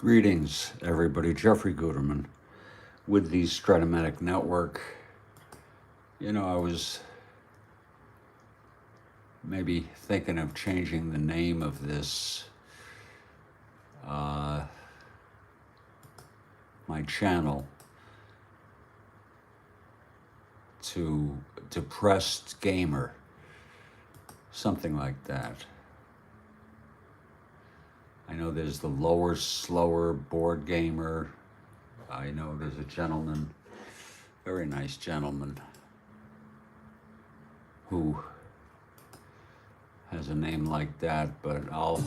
Greetings, everybody. Jeffrey Guterman with the Strat-O-Matic network. I was maybe thinking of changing the name of this, uh, my channel, to Depressed Gamer, something like that. I know there's the lower, slower board gamer. I know there's a gentleman, very nice gentleman, who has a name like that, but I'll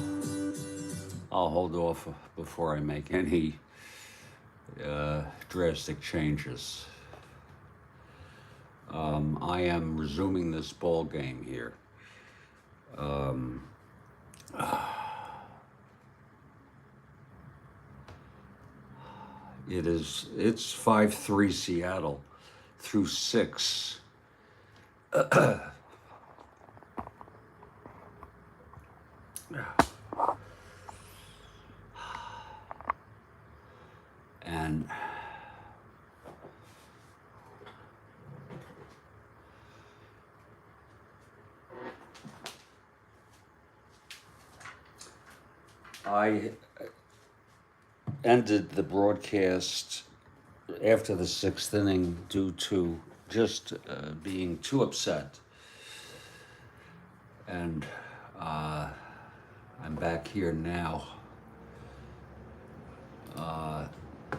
hold off before I make any drastic changes. I am resuming this ball game here. It's 5-3 Seattle through 6. And I ended the broadcast after the 6th inning due to just being too upset. And I'm back here now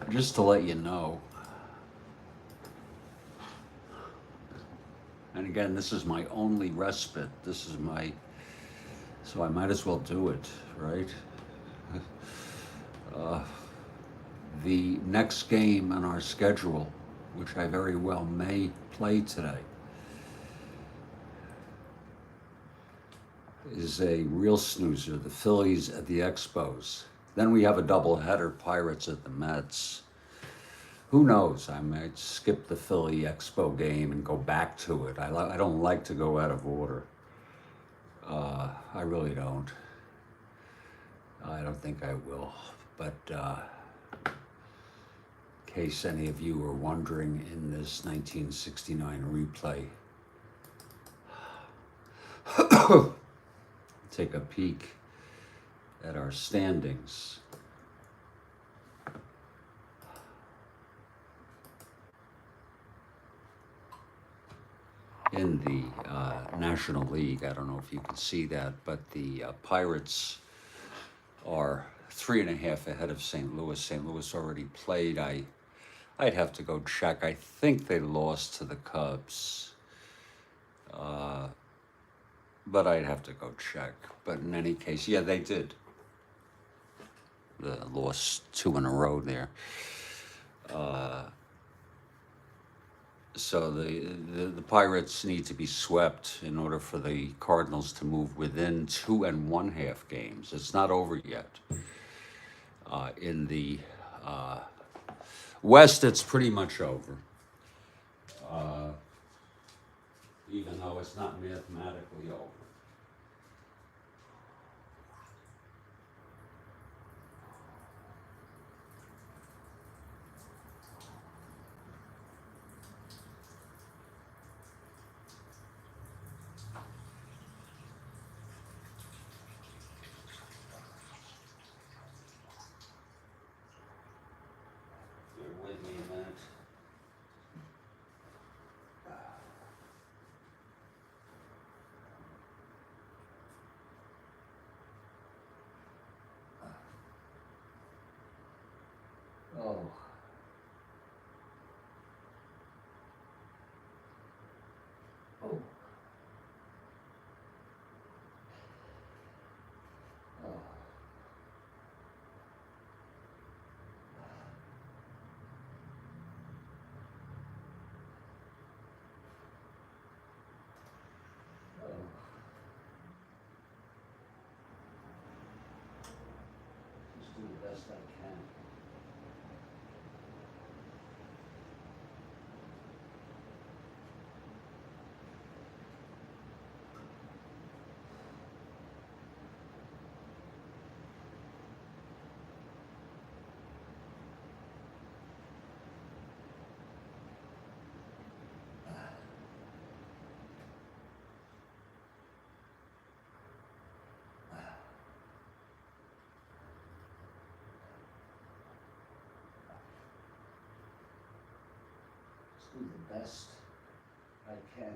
just to let you know. And again, this is my only respite. So I might as well do it, right? The next game on our schedule, which I very well may play today, is a real snoozer, the Phillies at the Expos. Then we have a doubleheader, Pirates at the Mets. Who knows? I might skip the Philly Expo game and go back to it. I don't like to go out of order. I really don't. I don't think I will. But in case any of you are wondering, in this 1969 replay, take a peek at our standings. In the National League, I don't know if you can see that, but the Pirates are 3.5 ahead of St. Louis. St. Louis already played. I'd have to go check. I think they lost to the Cubs, but I'd have to go check. But in any case, yeah, they did. They lost 2 in a row there. So the Pirates need to be swept in order for the Cardinals to move within 2.5 games. It's not over yet. In the West, it's pretty much over. Even though it's not mathematically over. With me a minute. Oh. Oh. Oh. Just do the best I can. do the best I can.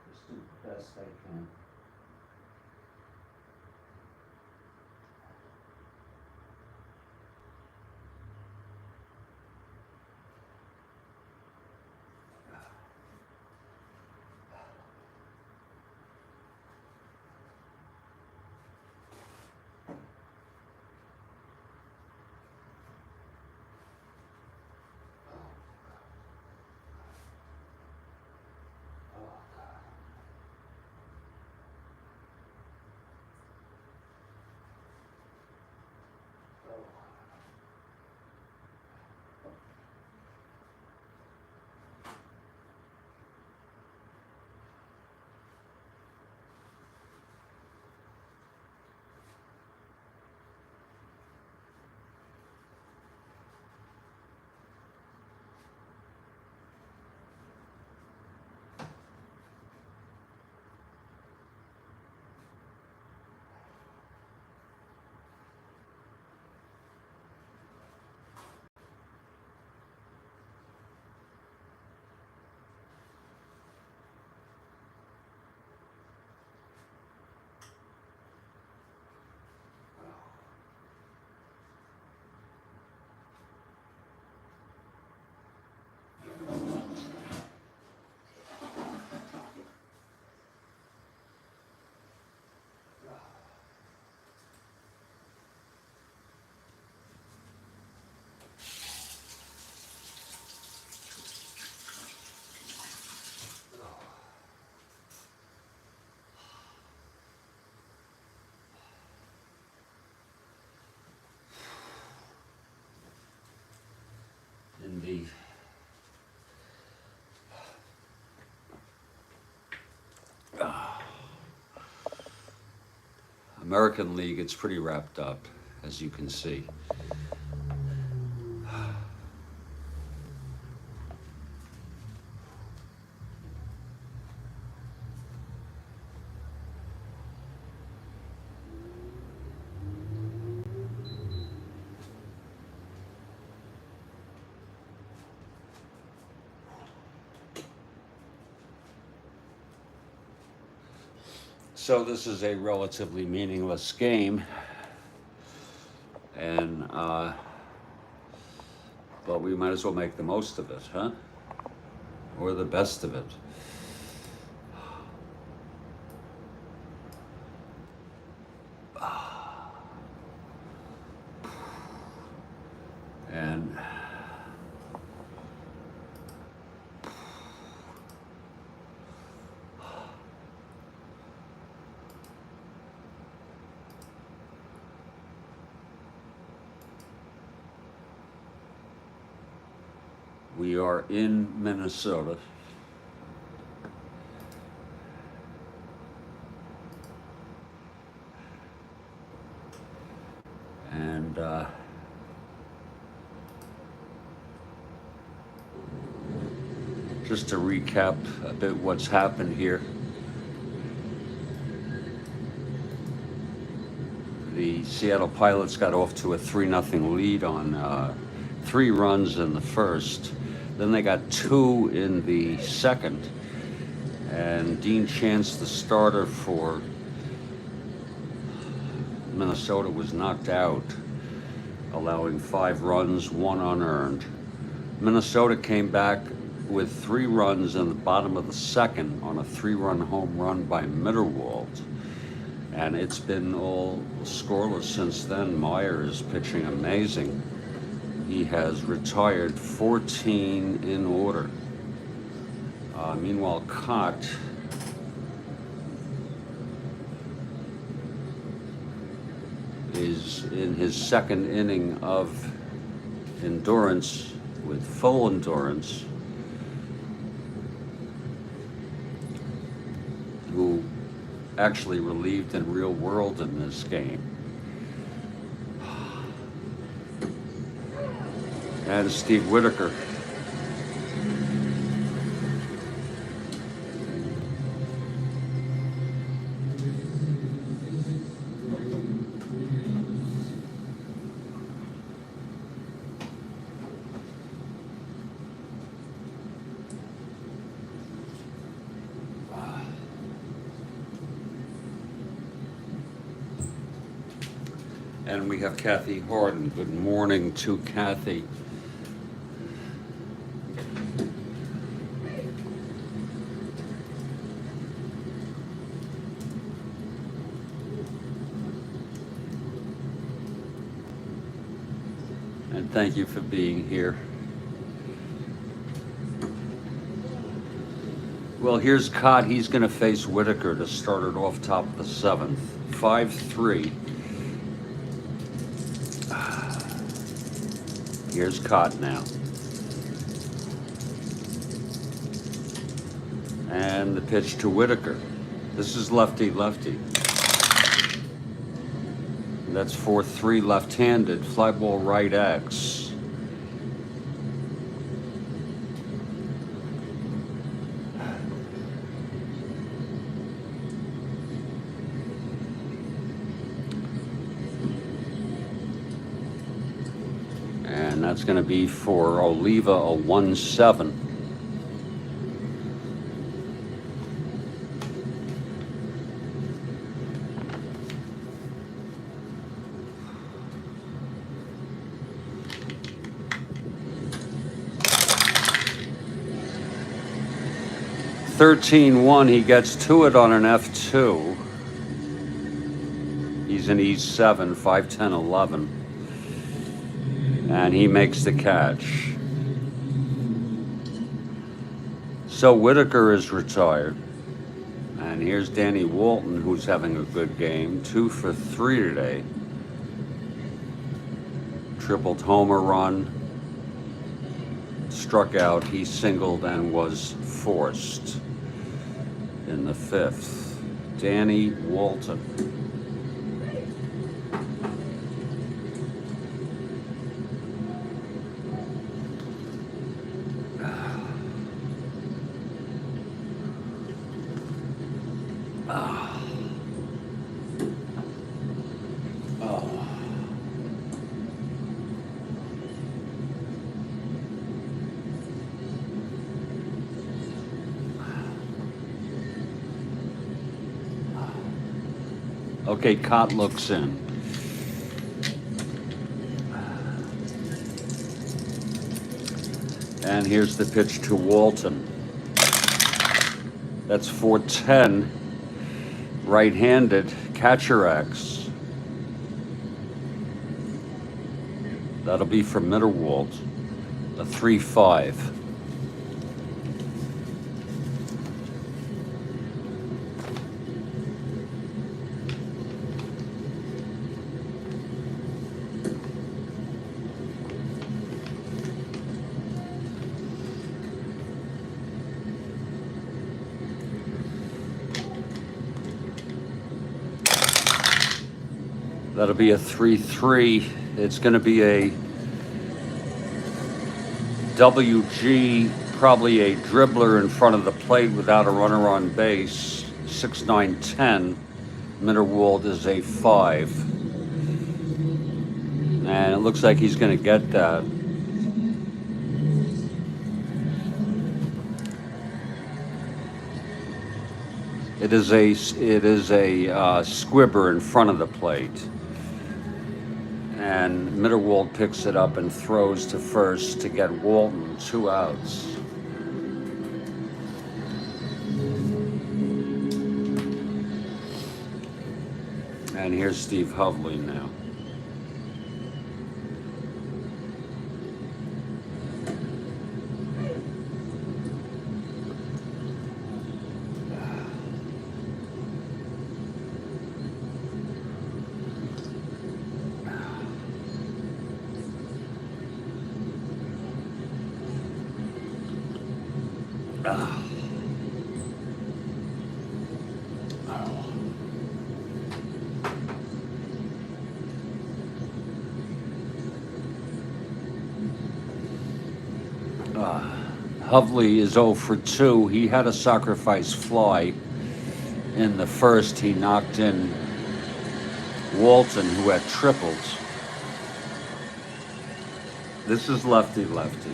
Just do the best I can. In the American League, it's pretty wrapped up, as you can see. So this is a relatively meaningless game, and but we might as well make the most of it, huh? Or the best of it. And we are in Minnesota. And just to recap a bit what's happened here. The Seattle Pilots got off to a 3-0 lead on 3 runs in the first. Then they got 2 in the second. And Dean Chance, the starter for Minnesota, was knocked out, allowing 5 runs, 1 unearned. Minnesota came back with 3 runs in the bottom of the second on a 3-run home run by Mitterwald. And it's been all scoreless since then. Meyer is pitching amazing. He has retired 14 in order. Meanwhile, Cott is in his second inning of endurance with full endurance, who actually relieved in real world in this game. And Steve Whitaker. And we have Kathy Harden. Good morning to Kathy. And thank you for being here. Well, here's Cott. He's going to face Whitaker to start it off top of the 7th. 5-3. Here's Cott now. And the pitch to Whitaker. This is lefty-lefty. That's 4-3 left-handed. Fly ball right X. And that's going to be for Oliva a 1-7. (13-1), he gets to it on an F2. He's in E7, 5-10, 11. And he makes the catch. So Whitaker is retired. And here's Danny Walton, who's having a good game. 2 for 3 today. Tripled homer run. Struck out, he singled and was forced in the 5th. Danny Walton. Okay, Cott looks in. And here's the pitch to Walton. That's 4-10. Right-handed, catcher X. That'll be for Mitterwald. A 3-5. That'll be a 3-3. It's going to be a WG, probably a dribbler in front of the plate without a runner on base. 6-9-10. Mitterwald is a 5. And it looks like he's going to get that. It is a squibber in front of the plate. And Mitterwald picks it up and throws to first to get Walton 2 outs. And here's Steve Hovley now. Hovley is 0 for 2. He had a sacrifice fly in the 1st. He knocked in Walton, who had tripled. This is lefty-lefty.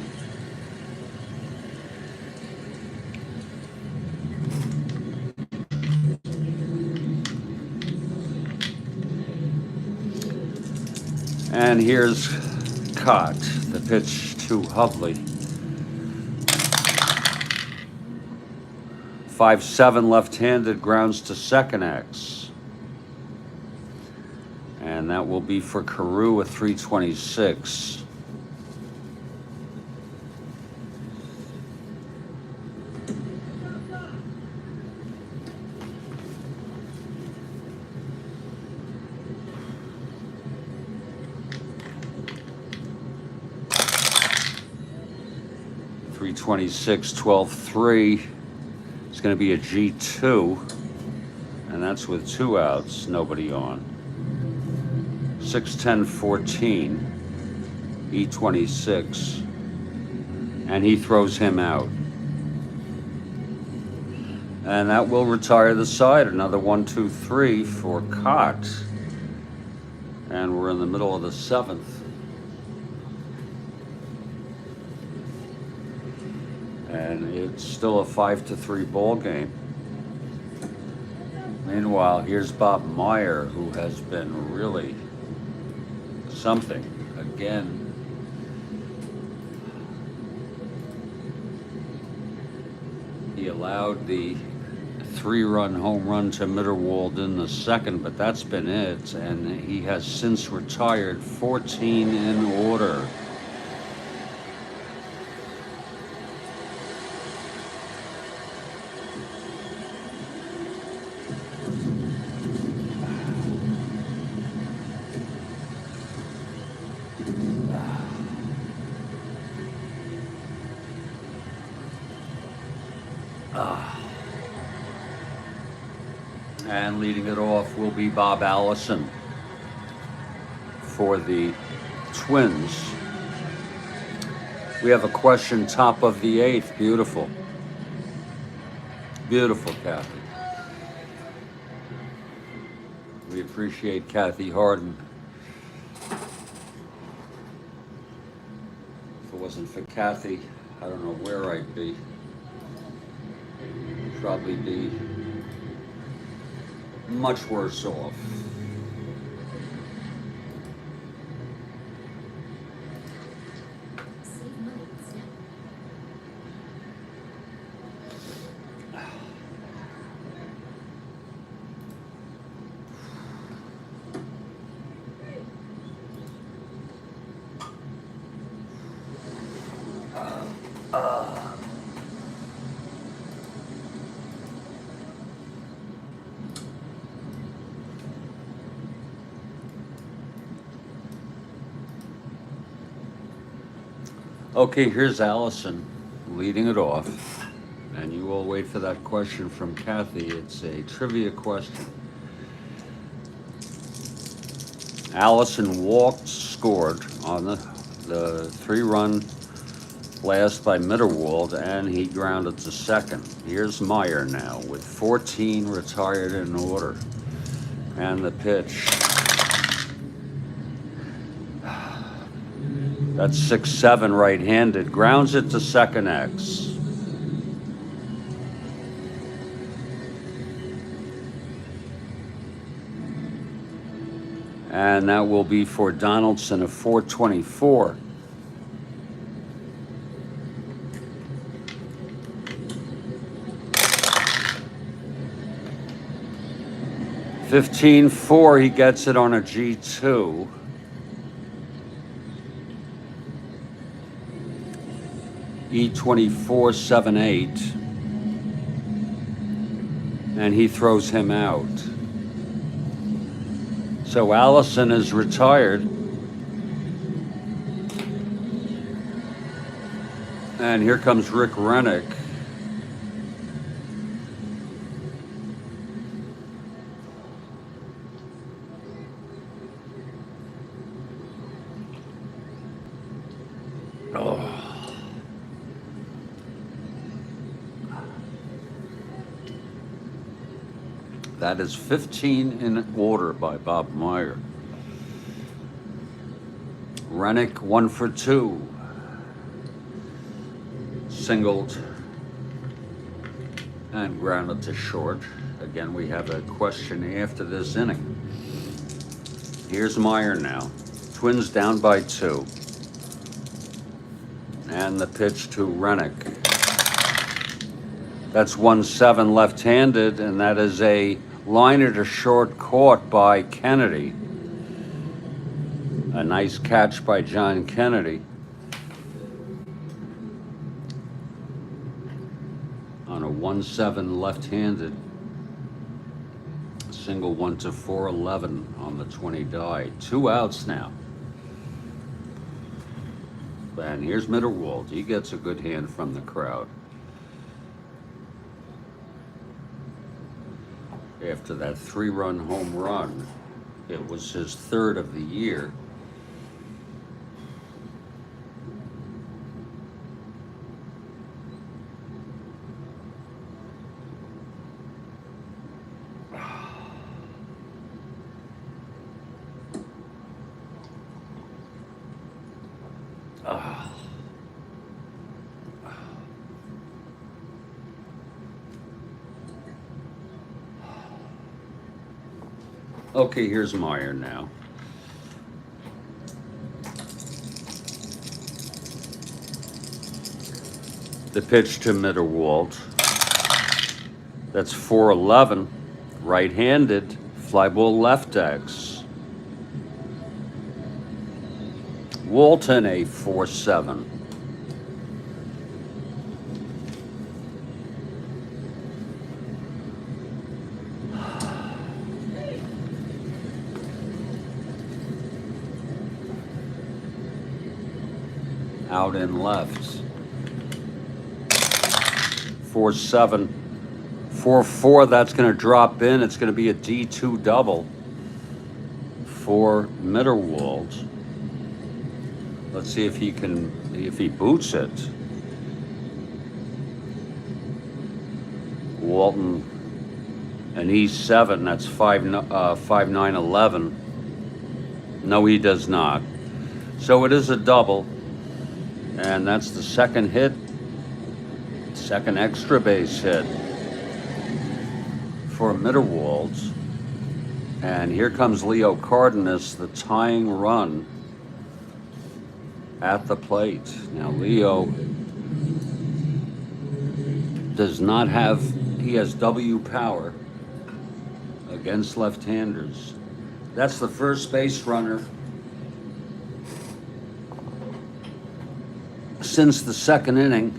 And here's Cott, the pitch to Hovley. 5-7 left-handed, grounds to second X. And that will be for Carew, a 326. .326, 12-3. It's going to be a G2, and that's with 2 outs, nobody on. 6-10, 14, E26, and he throws him out. And that will retire the side. Another 1, 2, 3 for Cott. And we're in the middle of the 7th. And it's still a 5-3 ball game. Meanwhile, here's Bob Meyer, who has been really something again. He allowed the 3-run home run to Mitterwald in the 2nd, but that's been it. And he has since retired 14 in order. And leading it off will be Bob Allison for the Twins. We have a question, top of the 8th. Beautiful. Beautiful, Kathy. We appreciate Kathy Harden. If it wasn't for Kathy, I don't know where I'd be. Probably be much worse off. Okay, here's Allison leading it off, and you will wait for that question from Kathy. It's a trivia question. Allison walked, scored on the 3-run blast by Mitterwald, and he grounded to second. Here's Meyer now with 14 retired in order, and the pitch. That's 6-7 right-handed, grounds it to second X. And that will be for Donaldson, a 424. $15-4, he gets it on a G2. E24, 7-8, and he throws him out. So Allison is retired, and here comes Rick Rennick. That is 15 in order by Bob Meyer. Rennick 1 for 2. Singled and grounded to short. Again, we have a question after this inning. Here's Meyer now. Twins down by 2. And the pitch to Rennick. That's 1-7 left-handed, and that is a liner to short caught by Kennedy. A nice catch by John Kennedy on a 1-7 left-handed. Single 1-4-11 on the 20 die. 2 outs now. And here's Mitterwald. He gets a good hand from the crowd. After that 3-run home run, it was his 3rd of the year. Okay, here's Meyer now. The pitch to Mitterwald. That's 4-11. Right-handed. Fly ball left X. Walton a 4-7. Out and left. 4-7. 4-4, that's going to drop in. It's going to be a D2 double for Mitterwald. Let's see if he boots it. Walton, an E7, that's 5-9-11. No, he does not. So it is a double. And that's the second hit, second extra base hit for Mitterwald. And here comes Leo Cardenas, the tying run at the plate. Now Leo does not have, he has W power against left-handers. That's the first base runner since the second inning.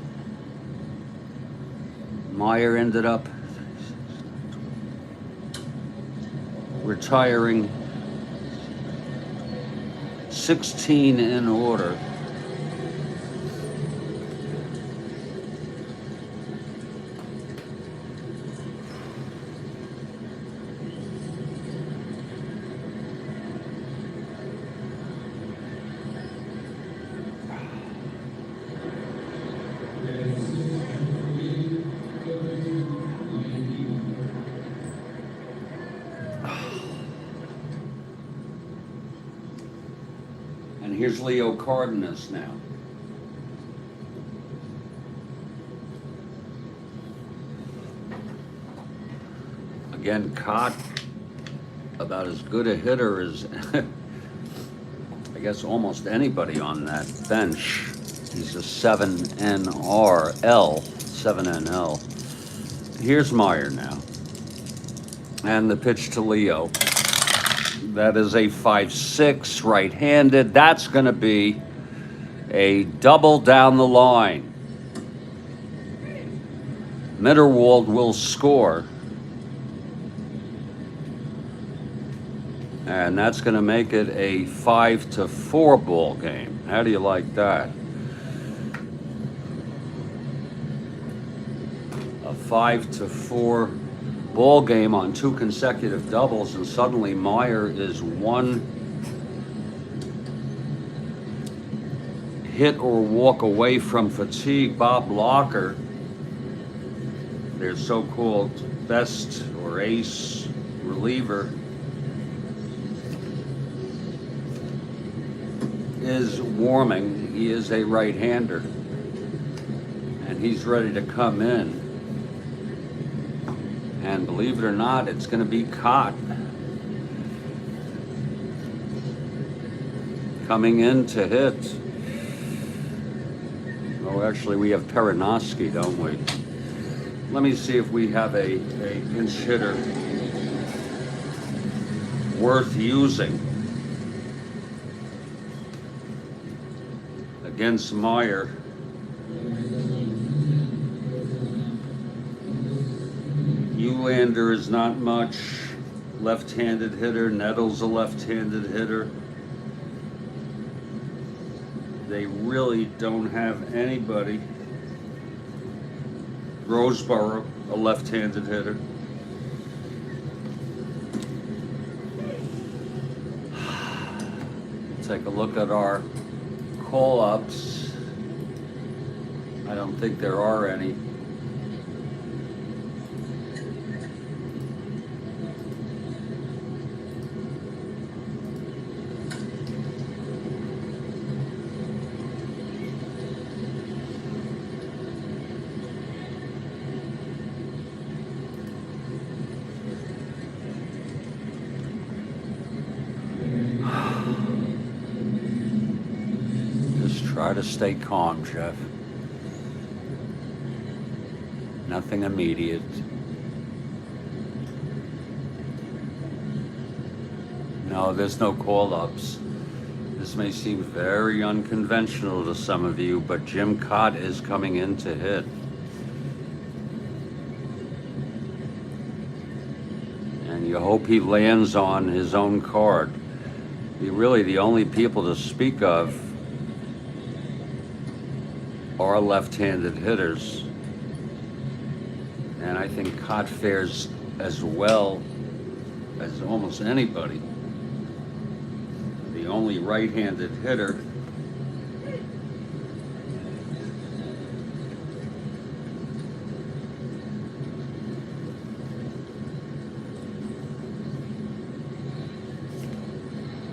Meyer ended up retiring 16 in order. And here's Leo Cardenas now. Again, Cott, about as good a hitter as I guess almost anybody on that bench. He's a 7NRL, 7NL. Here's Meyer now. And the pitch to Leo. That is a 5-6 right-handed. That's going to be a double down the line. Mitterwald will score. And that's going to make it a 5-4 ball game. How do you like that? A 5-4 ball game on 2 consecutive doubles, and suddenly Meyer is 1 hit or walk away from fatigue. Bob Locker, their so-called best or ace reliever, is warming. He is a right-hander, and he's ready to come in. And believe it or not, it's going to be Cott. coming in to hit. Oh, actually, we have Perinoski, don't we? Let me see if we have a pinch hitter worth using against Meyer. Ulander is not much. Left-handed hitter. Nettles a left-handed hitter. They really don't have anybody. Roseboro, a left-handed hitter. Take a look at our call-ups. I don't think there are any. Try to stay calm, Jeff. Nothing immediate. No, there's no call-ups. This may seem very unconventional to some of you, but Jim Cott is coming in to hit. And you hope he lands on his own card. Really, the only people to speak of are left-handed hitters, and I think Cott fares as well as almost anybody. The only right-handed hitter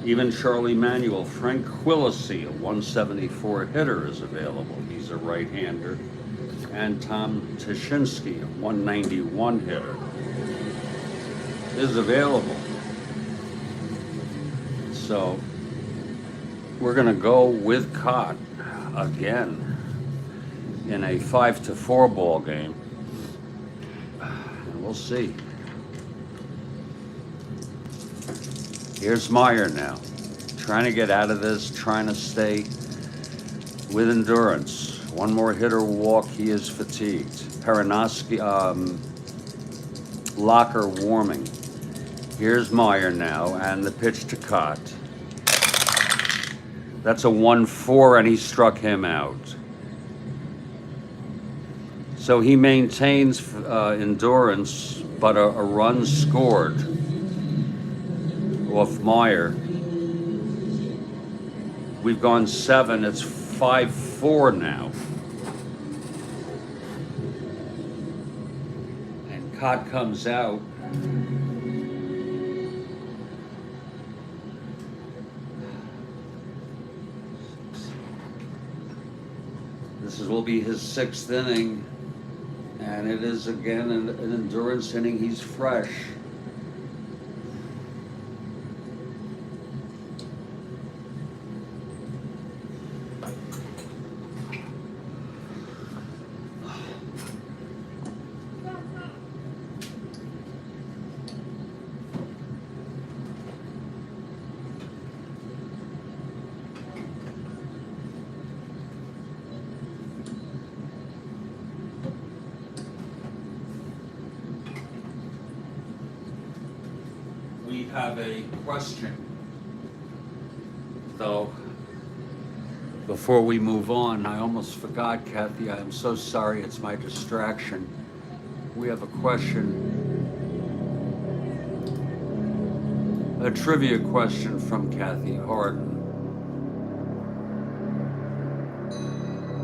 even Charlie Manuel, Frank Quilisi, a 174 hitter, is available. He's a right-hander. And Tom Tashinsky, a 191 hitter, is available. So we're going to go with Cott again in a 5-4 ball game. And we'll see. Here's Meyer now, trying to get out of this, trying to stay with endurance. One more hitter walk, he is fatigued. Perinoski, Locker warming. Here's Meyer now, and the pitch to Cott. That's a 1-4, and he struck him out. So he maintains endurance, but a run scored off Meyer. We've gone 7, it's 5-4 now. And Cott comes out. This will be his 6th inning, and it is again an endurance inning. He's fresh. We have a question, though. Before we move on, I almost forgot, Kathy. I am so sorry. It's my distraction. We have a question, a trivia question from Kathy Harden.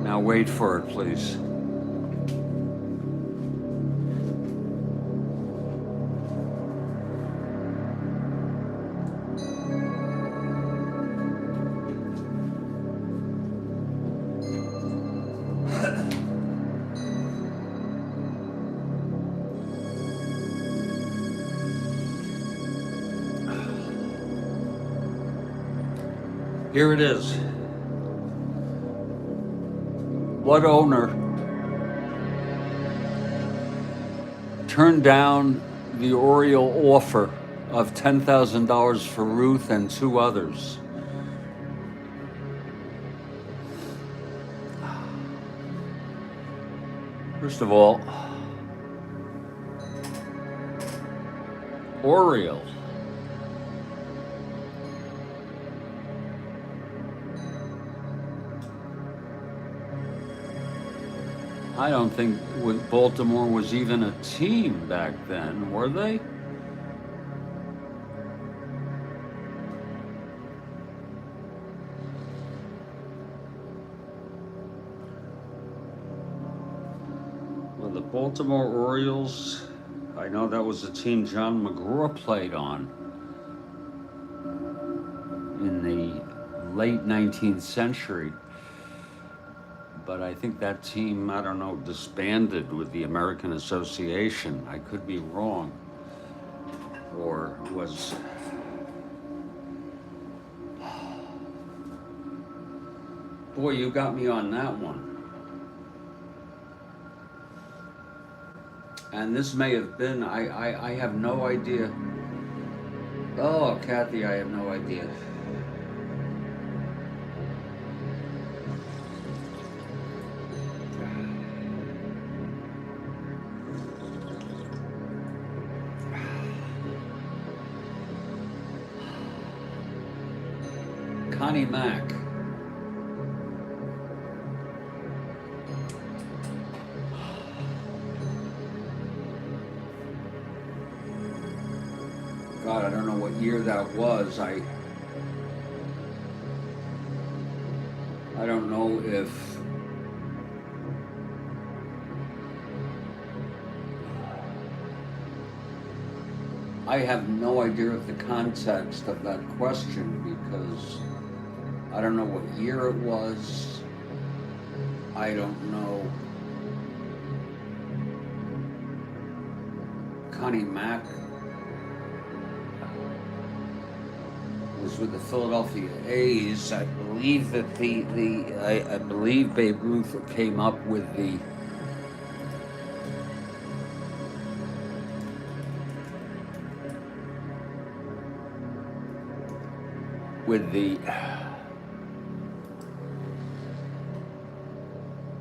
Now wait for it, please. Here it is. What owner turned down the Oriole offer of $10,000 for Ruth and two others? First of all, Oriole. I don't think Baltimore was even a team back then, were they? Well, the Baltimore Orioles, I know that was a team John McGraw played on in the late 19th century. But I think that team, I don't know, disbanded with the American Association. I could be wrong. Or was... Boy, you got me on that one. And this may have been, I have no idea. Oh, Kathy, I have no idea. Connie Mack. God, I don't know what year that was. I don't know if I have no idea of the context of that question because I don't know what year it was. I don't know. Connie Mack was with the Philadelphia A's. I believe that I believe Babe Ruth came up with the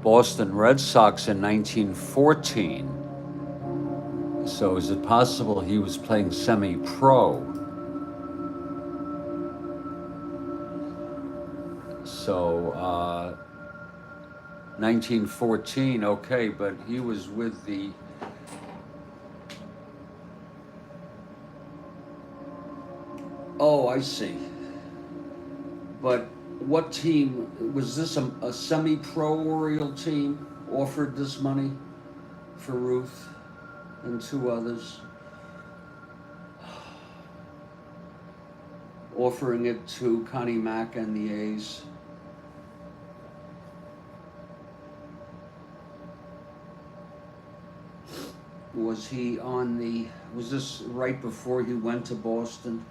Boston Red Sox in 1914. So is it possible he was playing semi-pro? So 1914, okay, but he was with the Oh, I see. But what team, was this a semi-pro Oriole team offered this money for Ruth and two others? Offering it to Connie Mack and the A's. Was he on the, was this right before he went to Boston?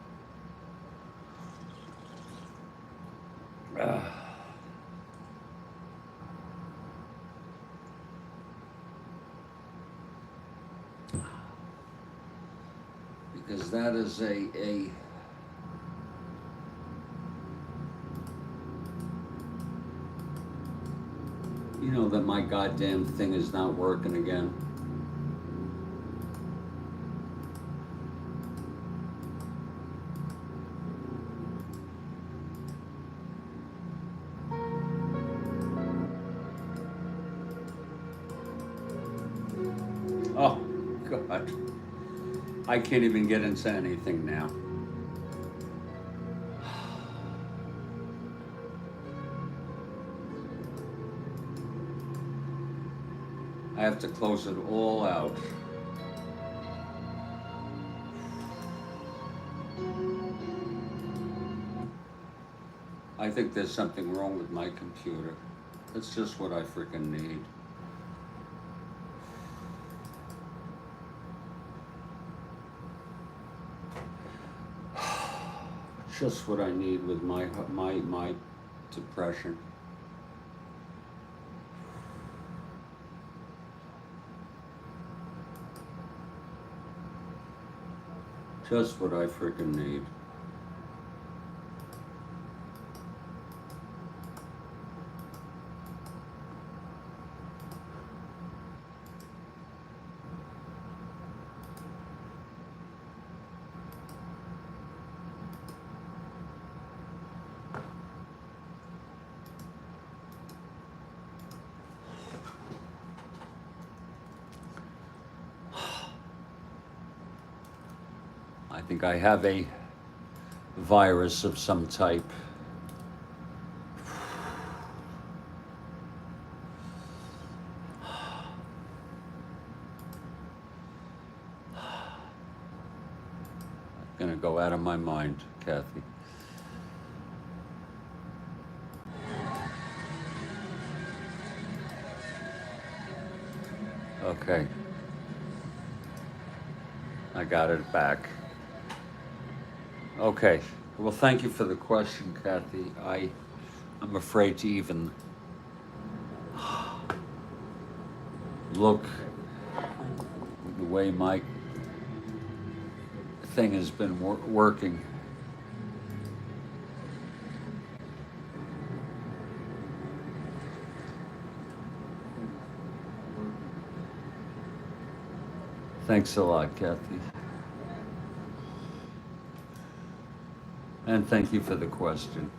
Because that is a you know that my goddamn thing is not working again. Oh, God. I can't even get into anything now. I have to close it all out. I think there's something wrong with my computer. That's just what I freaking need. Just what I need with my depression. Just what I freaking need. I think I have a virus of some type. Gonna go out of my mind, Kathy. Okay. I got it back. Okay. Well, thank you for the question, Kathy. I'm afraid to even look the way my thing has been working. Thanks a lot, Kathy. And thank you for the question.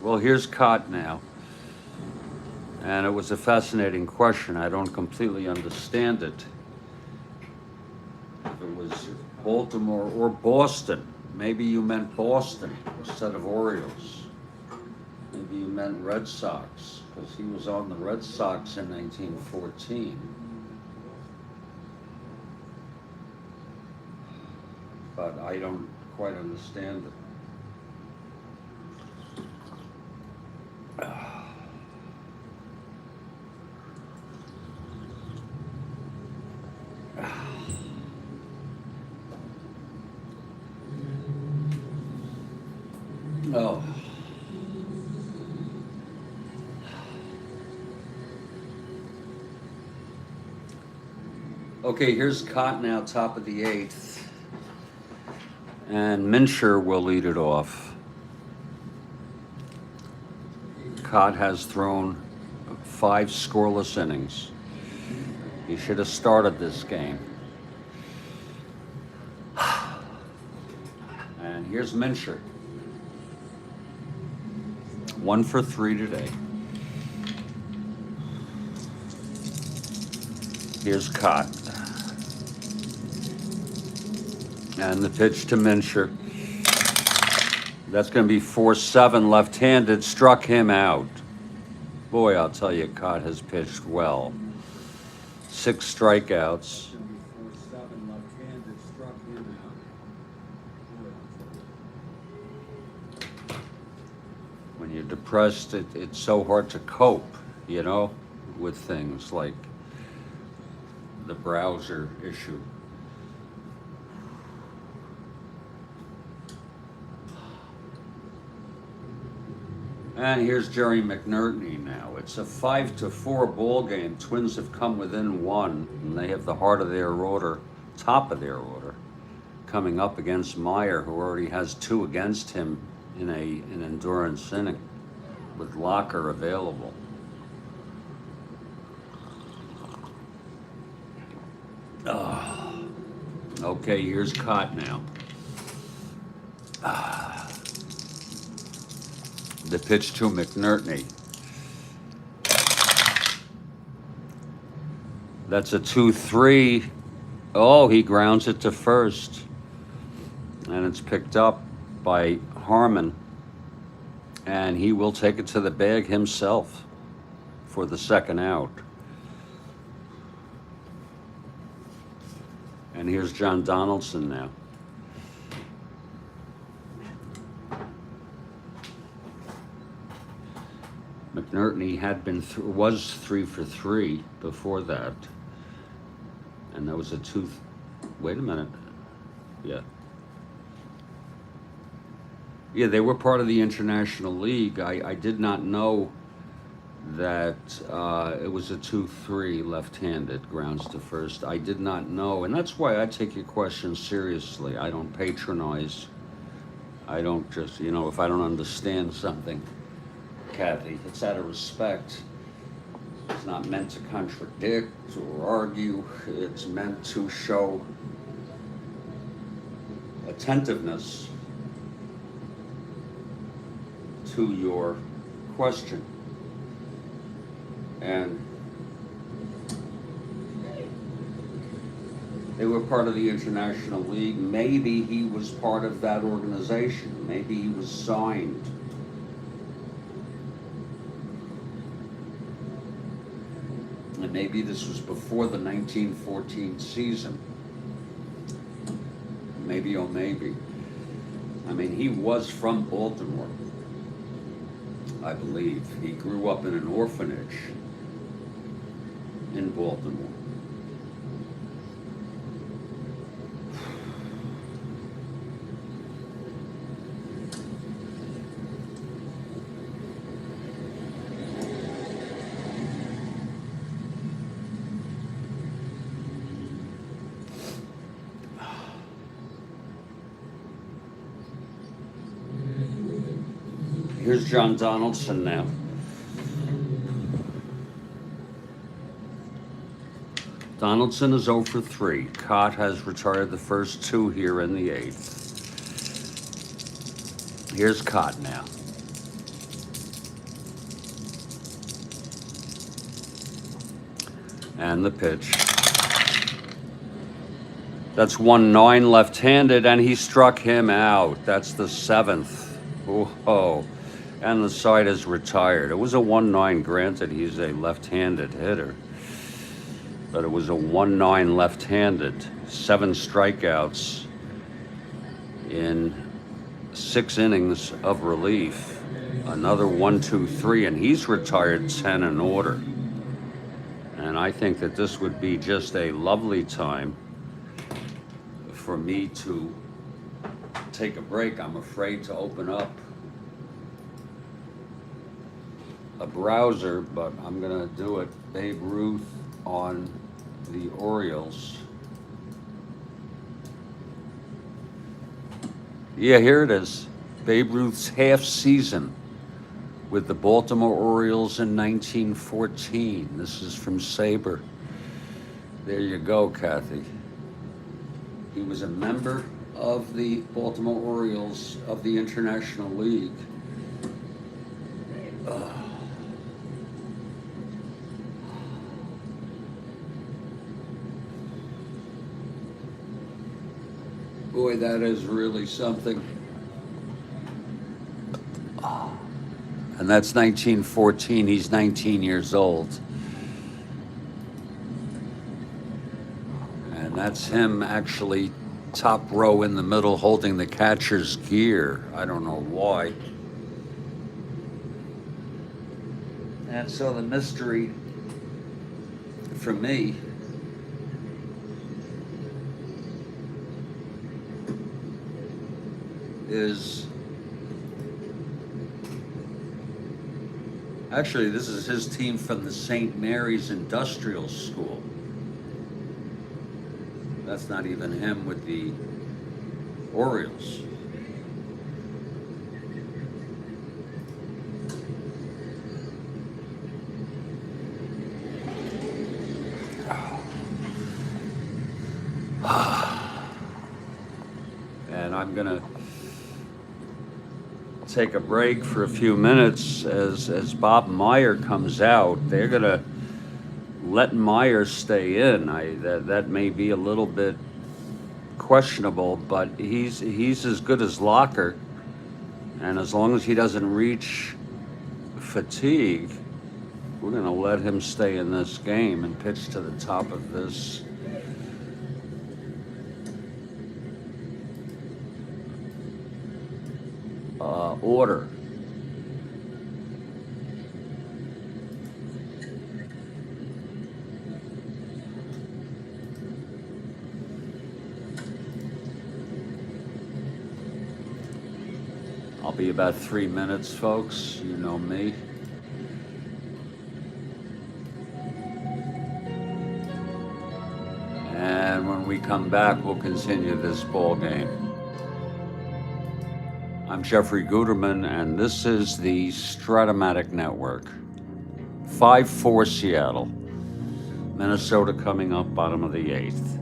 Well, here's Cot now. And it was a fascinating question. I don't completely understand it. If it was Baltimore or Boston, maybe you meant Boston instead of Orioles. Maybe you meant Red Sox, because he was on the Red Sox in 1914. But I don't quite understand it. Oh. Okay, here's Cott now, top of the 8th. And Minshew will lead it off. Cott has thrown 5 scoreless innings. He should have started this game. And here's Minshew. 1 for 3 today. Here's Cott. And the pitch to Minshew. That's going to be 4-7 left-handed. Struck him out. Boy, I'll tell you, Cott has pitched well. 6 strikeouts. When you're depressed, it's so hard to cope, you know, with things like the browser issue. And here's Jerry McNerney now. It's a 5-4 ball game. Twins have come within 1, and they have the heart of their order, top of their order, coming up against Meyer, who already has 2 against him in an endurance inning, with Locker available. Okay, here's Cott now. The pitch to McNerney. That's a 2-3. Oh, he grounds it to first. And it's picked up by Harmon. And he will take it to the bag himself for the second out. And here's John Donaldson now. McNerney was 3 for 3 before that. And that was a wait a minute. Yeah. Yeah, they were part of the International League. I did not know that it was a 2-3 left-handed, grounds to first. I did not know, and that's why I take your question seriously. I don't patronize. I don't just, if I don't understand something, Kathy, it's out of respect. It's not meant to contradict or argue. It's meant to show attentiveness to your question. And they were part of the International League. Maybe he was part of that organization. Maybe he was signed. And maybe this was before the 1914 season. Maybe, oh maybe. I mean, he was from Baltimore, I believe. He grew up in an orphanage in Baltimore. Here's John Donaldson now. Donaldson is 0 for 3. Cott has retired the first 2 here in the 8th. Here's Cott now. And the pitch. That's 1-9 left-handed, and he struck him out. That's the 7th. Whoa. And the side is retired. It was a 1-9. Granted, he's a left-handed hitter. But it was a 1-9 left-handed. 7 strikeouts in 6 innings of relief. Another 1-2-3, and he's retired 10 in order. And I think that this would be just a lovely time for me to take a break. I'm afraid to open up a browser, but I'm gonna do it. Babe Ruth on the Orioles. Yeah, here it is. Babe Ruth's half season with the Baltimore Orioles in 1914. This is from Saber. There you go, Kathy. He was a member of the Baltimore Orioles of the International League. Boy, that is really something. And that's 1914. He's 19 years old. And that's him actually top row in the middle holding the catcher's gear. I don't know why. And so the mystery for me is, actually, this is his team from the St. Mary's Industrial School. That's not even him with the Orioles. And I'm gonna take a break for a few minutes as Bob Meyer comes out. They're gonna let Meyer stay in. That may be a little bit questionable, but he's as good as Locker, and as long as he doesn't reach fatigue, we're gonna let him stay in this game and pitch to the top of this order. I'll be about 3 minutes, folks. You know me. And when we come back, we'll continue this ball game. I'm Jeffrey Guterman, and this is the Strat-O-Matic Network. 5-4 Seattle. Minnesota coming up, bottom of the 8th.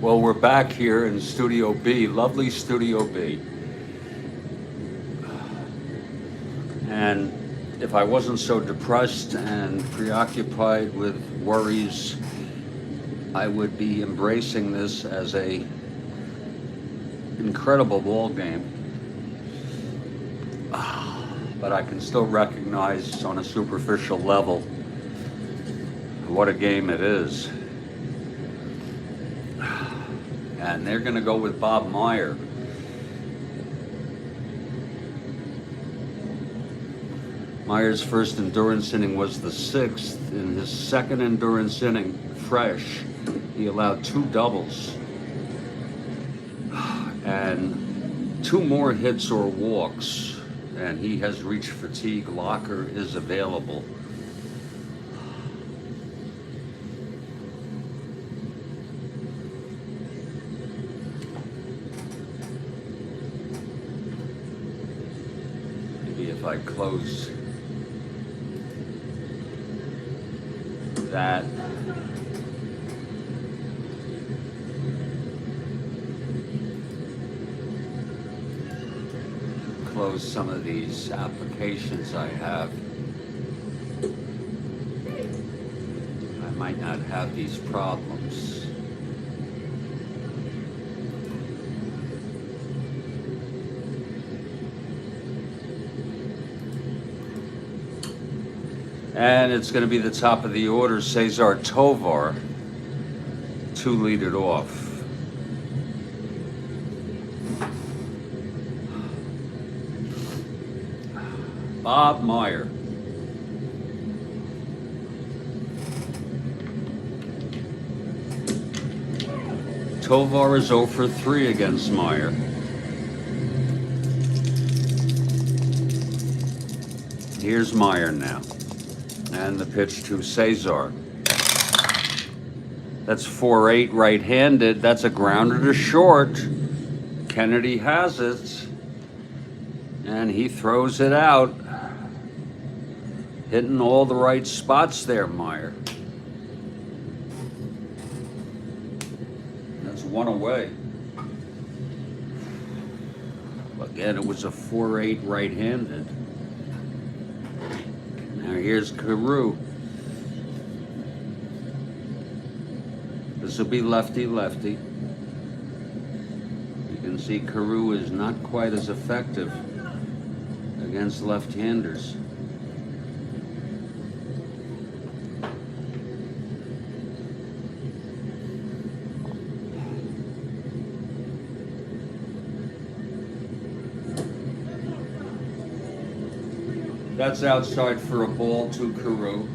Well, we're back here in Studio B, lovely Studio B. And if I wasn't so depressed and preoccupied with worries, I would be embracing this as a incredible ball game. But I can still recognize on a superficial level what a game it is. And they're going to go with Bob Meyer. Meyer's first endurance inning was the 6th. In his second endurance inning, fresh, he allowed 2 doubles and 2 more hits or walks, and he has reached fatigue. Locker is available. If I close that, close some of these applications I have, I might not have these problems. And it's going to be the top of the order, Cesar Tovar, to lead it off. Bob Meyer. Tovar is 0 for 3 against Meyer. Here's Meyer now. And the pitch to Cesar. That's 4-8 right-handed. That's a grounder to short. Kennedy has it. And he throws it out. Hitting all the right spots there, Meyer. That's 1 away. Again, it was a 4-8 right-handed. Now here's Carew. This will be lefty-lefty. You can see Carew is not quite as effective against left-handers. That's outside for a ball to Carew.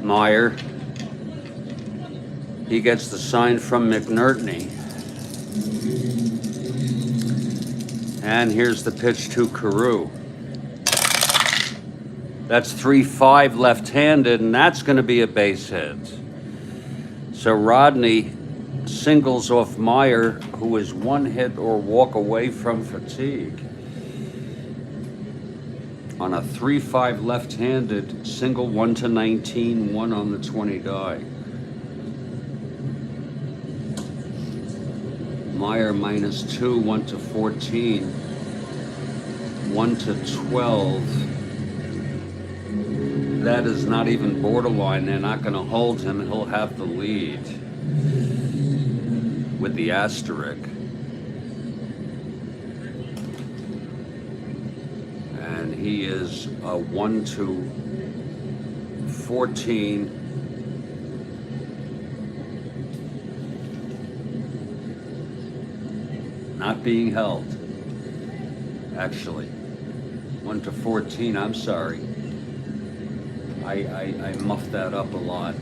Meyer. He gets the sign from McNerney. And here's the pitch to Carew. That's 3-5 left-handed, and that's going to be a base hit. So Rodney singles off Meyer, who is 1 hit or walk away from fatigue. On a 3-5 left-handed single, 1 to 19, 1 on the 20 die. Meyer -2, 1 to 14, 1 to 12. That is not even borderline. They're not going to hold him. He'll have the lead with the asterisk. And he is a 1 to 14. Not being held, actually. 1 to 14, I'm sorry. I muffed that up a lot.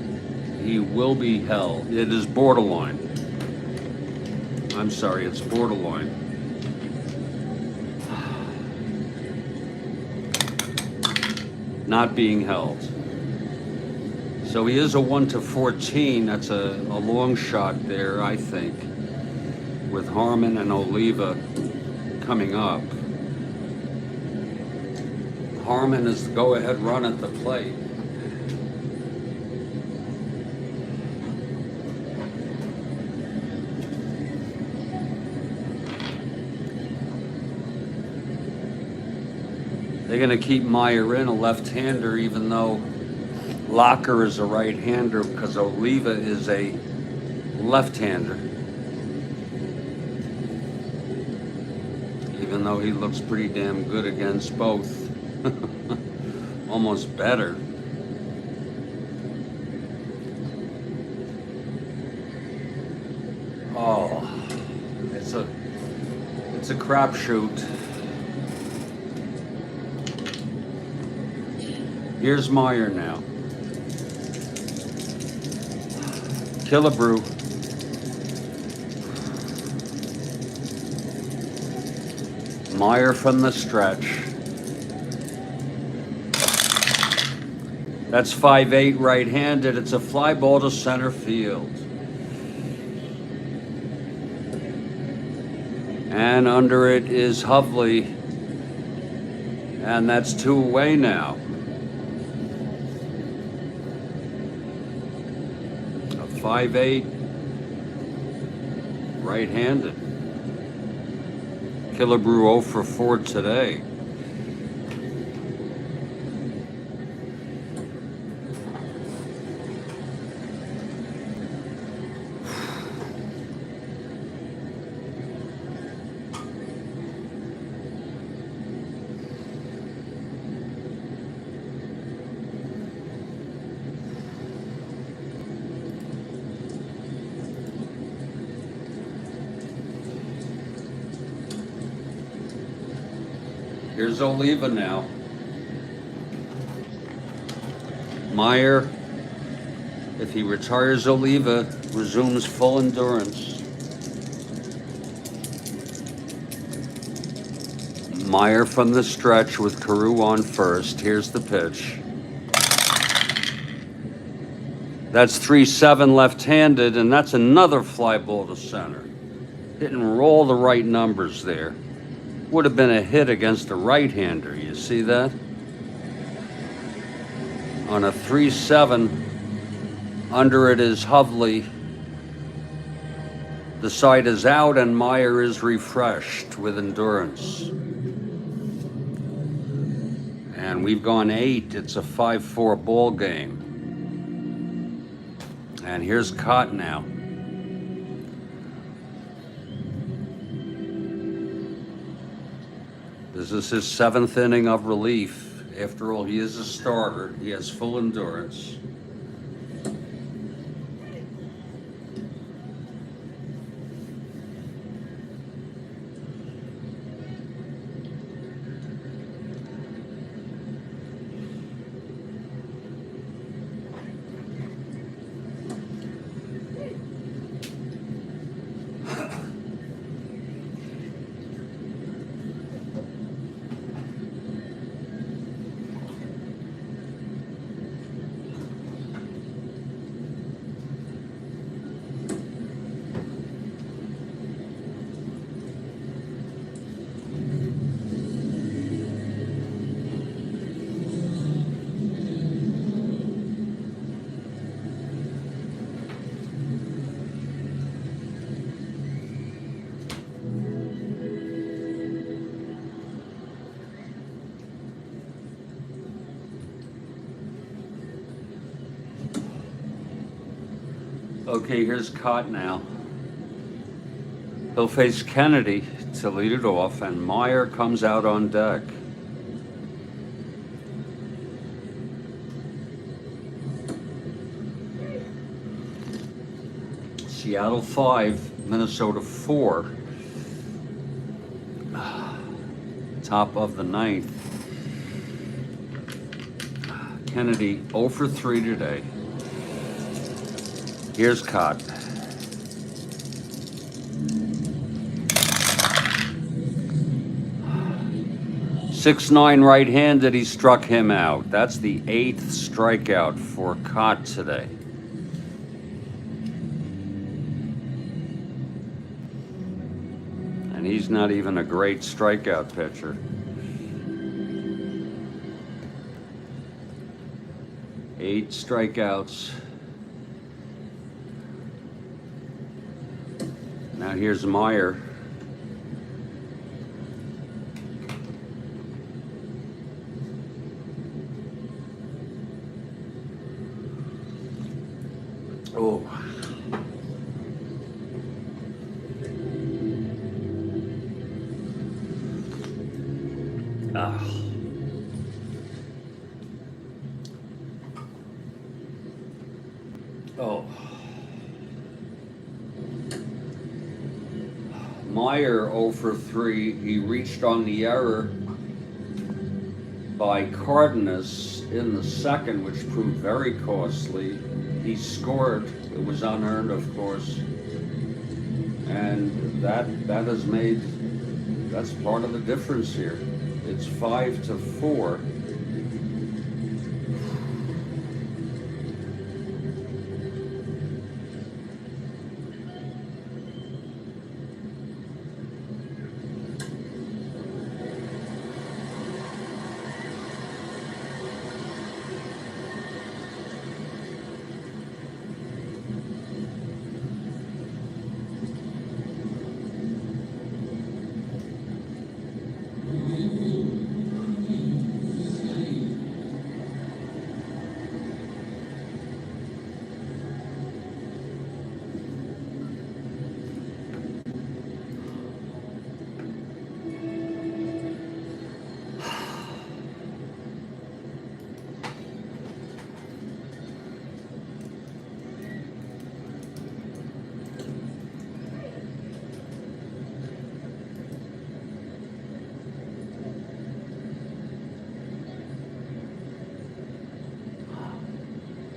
He will be held. It is borderline. I'm sorry, it's borderline. Not being held. So he is a 1 to 14. That's a long shot there, I think, with Harmon and Oliva coming up. Harmon is the go-ahead run at the plate. They're going to keep Meyer in, a left-hander, even though Locker is a right-hander, because Oliva is a left-hander. Even though he looks pretty damn good against both. Almost better. Oh, it's a crapshoot. Here's Meyer now. Killebrew. Meyer from the stretch. That's 5-8 right-handed. It's a fly ball to center field. And under it is Hovley. And that's 2 away now. A 5-8 right-handed. Killebrew 0 for 4 today. Here's Oliva now. Meyer, if he retires Oliva, resumes full endurance. Meyer from the stretch with Carew on first. Here's the pitch. That's 3-7 left-handed, and that's another fly ball to center. Didn't roll the right numbers there. Would have been a hit against a right-hander. You see that? On a 3-7, under it is Hovley. The side is out, and Meyer is refreshed with endurance. And we've gone 8. It's a 5-4 ball game. And here's Cott now. This is his 7th inning of relief. After all, he is a starter. He has full endurance. Okay, here's Cott now. He'll face Kennedy to lead it off, and Meyer comes out on deck. Seattle 5, Minnesota 4. Top of the ninth. Kennedy 0 for 3 today. Here's Cott. Six-nine right-handed, he struck him out. That's the 8th strikeout for Cott today. And he's not even a great strikeout pitcher. 8 strikeouts. Now here's Meyer. Oh. Ah. Oh. Meyer 0 for 3. He reached on the error by Cardenas in the second, which proved very costly. He scored. It was unearned, of course. And that has made, that's part of the difference here. It's 5-4.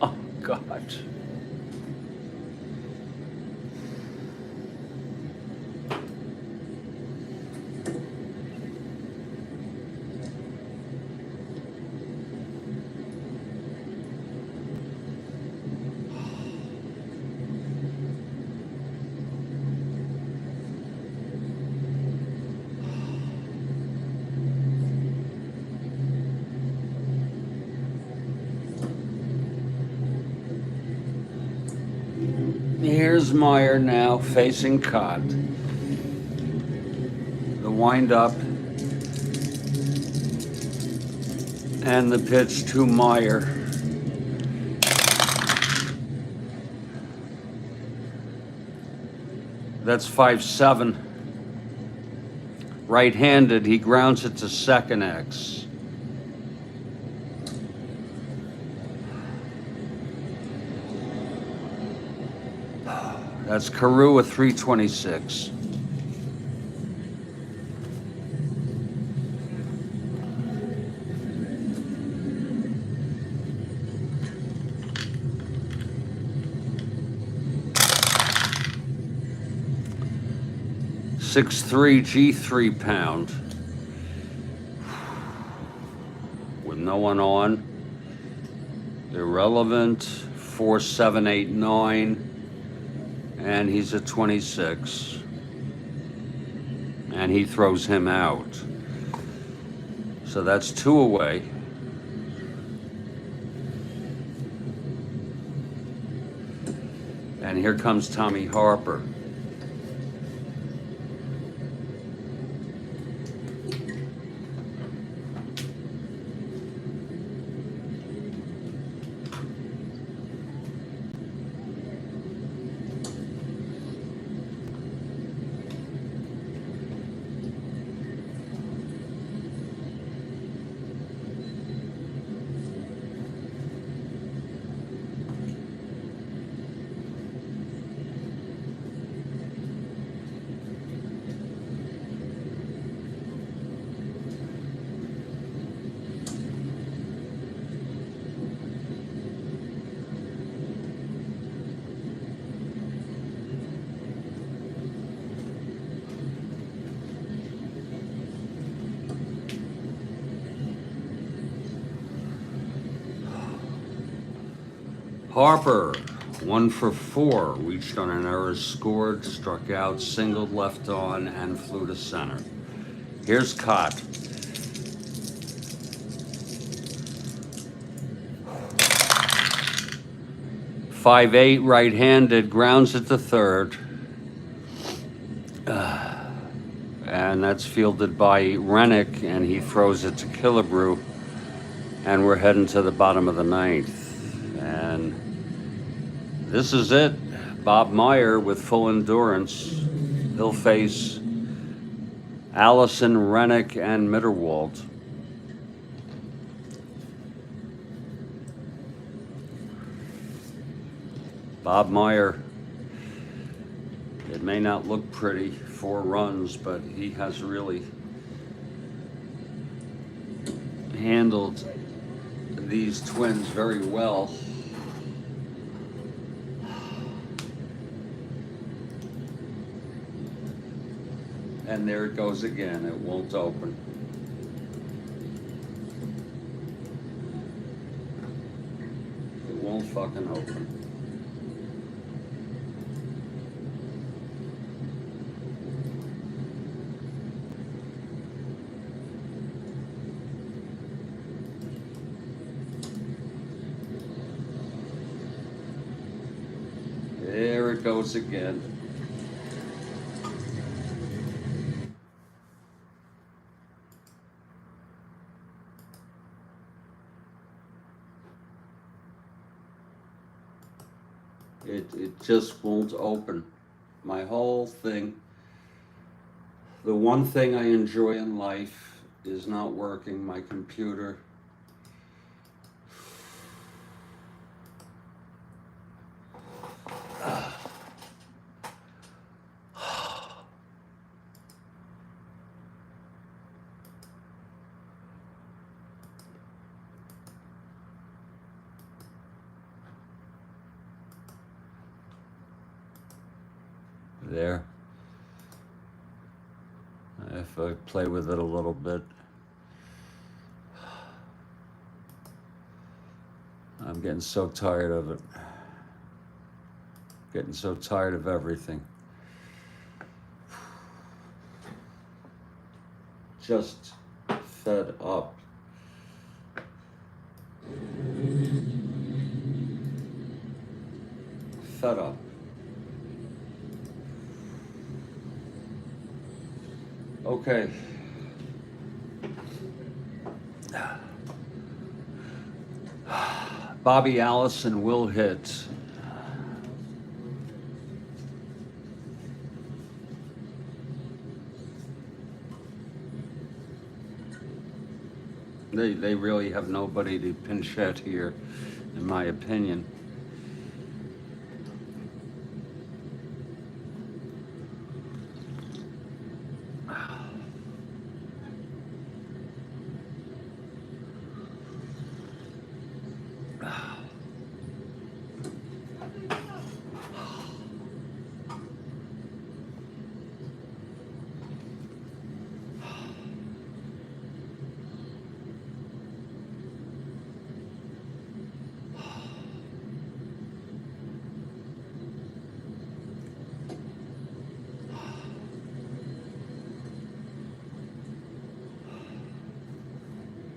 Oh, God. Here's Meyer now facing Cott. The windup and the pitch to Meyer. That's 5-7. Right-handed, he grounds it to second X. That's Carew with 326. .63 G3 pound. With no one on. Irrelevant. 4-7-8-9. And he's at 26. And he throws him out. So that's 2 away. And here comes Tommy Harper. Harper, 1 for 4, reached on an error, scored, struck out, singled left on, and flew to center. Here's Cott. .58 right-handed, grounds it to third. And that's fielded by Rennick, and he throws it to Killebrew. And we're heading to the bottom of the ninth. And this is it. Bob Meyer with full endurance. He'll face Allison, Rennick, and Mitterwald. Bob Meyer, it may not look pretty, 4 runs, but he has really handled these Twins very well. And there it goes again, it won't open. It won't fucking open. There it goes again. It just won't open. My whole thing, the one thing I enjoy in life is not working. My computer. There. If I play with it a little bit. I'm getting so tired of it. Getting so tired of everything. Just fed up. Fed up. Okay. Bobby Allison will hit. They really have nobody to pinch hit here, in my opinion.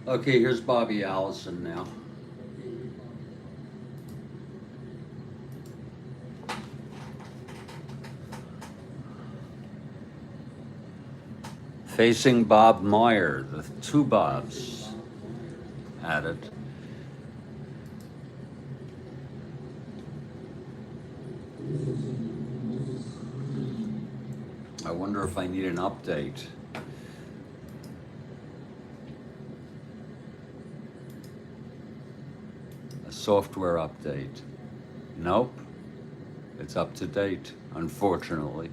Okay, here's Bobby Allison now. Facing Bob Meyer, the 2 Bobs at it. I wonder if I need an update. Software update. Nope. It's up to date, unfortunately.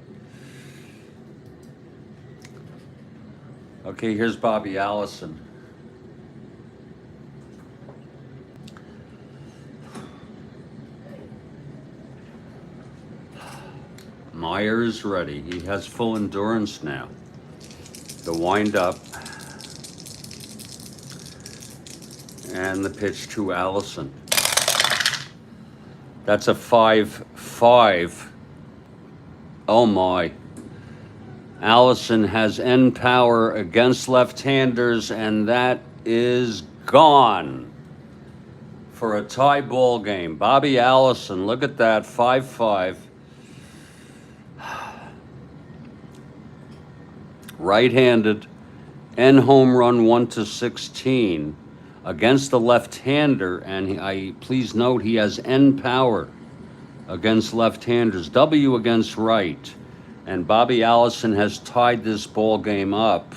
Okay, here's Bobby Allison. Meyer is ready. He has full endurance now. The wind up and the pitch to Allison. That's a 5-5. Oh my. Allison has end power against left-handers, and that is gone for a tie ball game. Bobby Allison, look at that, 5-5. Right-handed, end home run 1-16 against the left-hander, and please note he has end power against left-handers, W against right. And Bobby Allison has tied this ball game up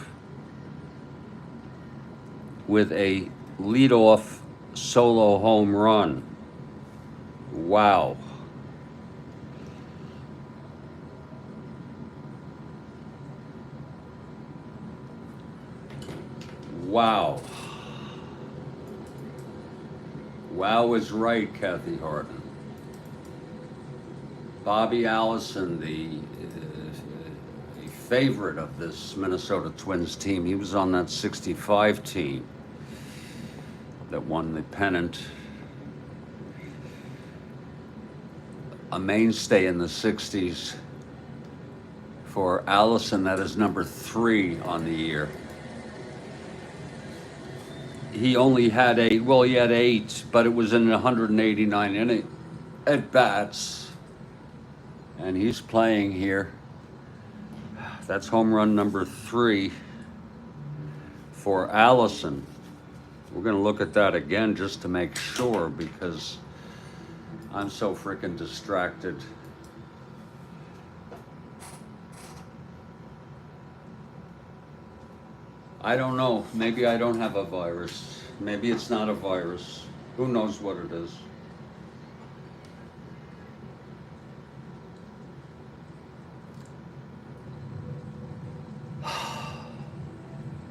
with a leadoff solo home run. Wow. Wow. Wow is right, Kathy Harden. Bobby Allison, the favorite of this Minnesota Twins team. He was on that 65 team that won the pennant. A mainstay in the 60s. For Allison, that is number 3 on the year. He only had he had 8, but it was in 189 inning at bats. And he's playing here. That's home run number 3 for Allison. We're going to look at that again just to make sure, because I'm so freaking distracted. I don't know. Maybe I don't have a virus. Maybe it's not a virus. Who knows what it is?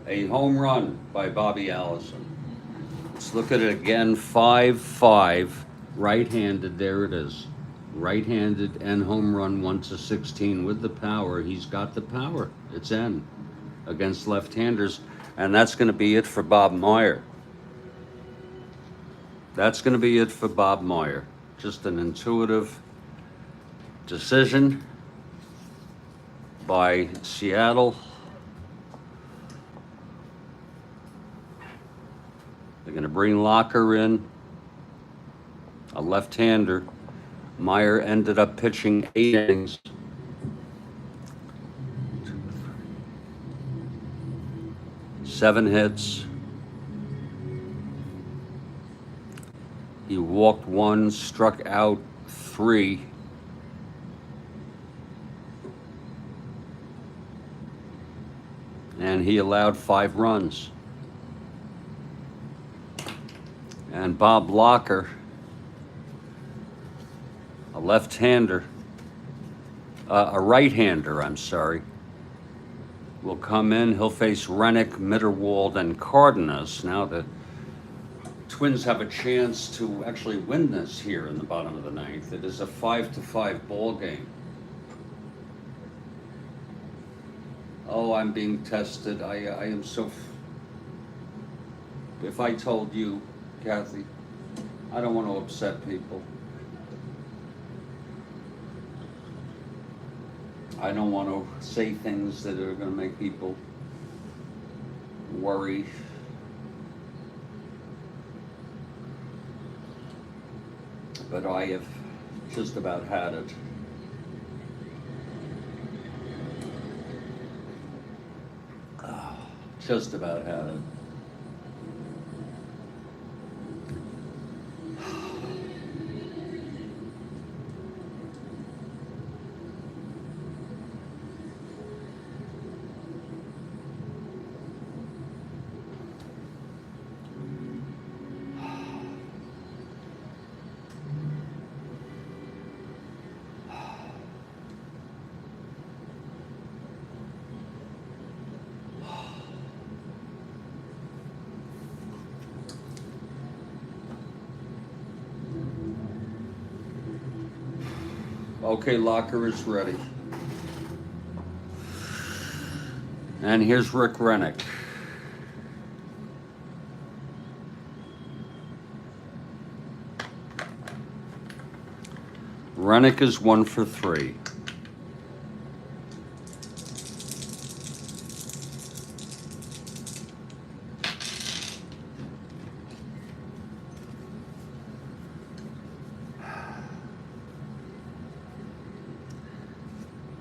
A home run by Bobby Allison. Let's look at it again. 5-5, right-handed. There it is. Right-handed and home run 1-16 with the power. He's got the power. It's in against left-handers. And that's going to be it for Bob Meyer. That's going to be it for Bob Meyer. Just an intuitive decision by Seattle. They're going to bring Locker in, a left-hander. Meyer ended up pitching 8 innings. 7 hits. He walked 1, struck out 3. And he allowed 5 runs. And Bob Locker, a left-hander, a right-hander, I'm sorry, will come in. He'll face Rennick, Mitterwald, and Cardenas. Now the Twins have a chance to actually win this here in the bottom of the 9th. It is a 5-5 ball game. Oh, I'm being tested. I am so... If I told you, Kathy, I don't want to upset people. I don't want to say things that are going to make people worry. But I have just about had it. Just about had it. Okay, Locker is ready. And here's Rick Rennick. Rennick is 1 for 3.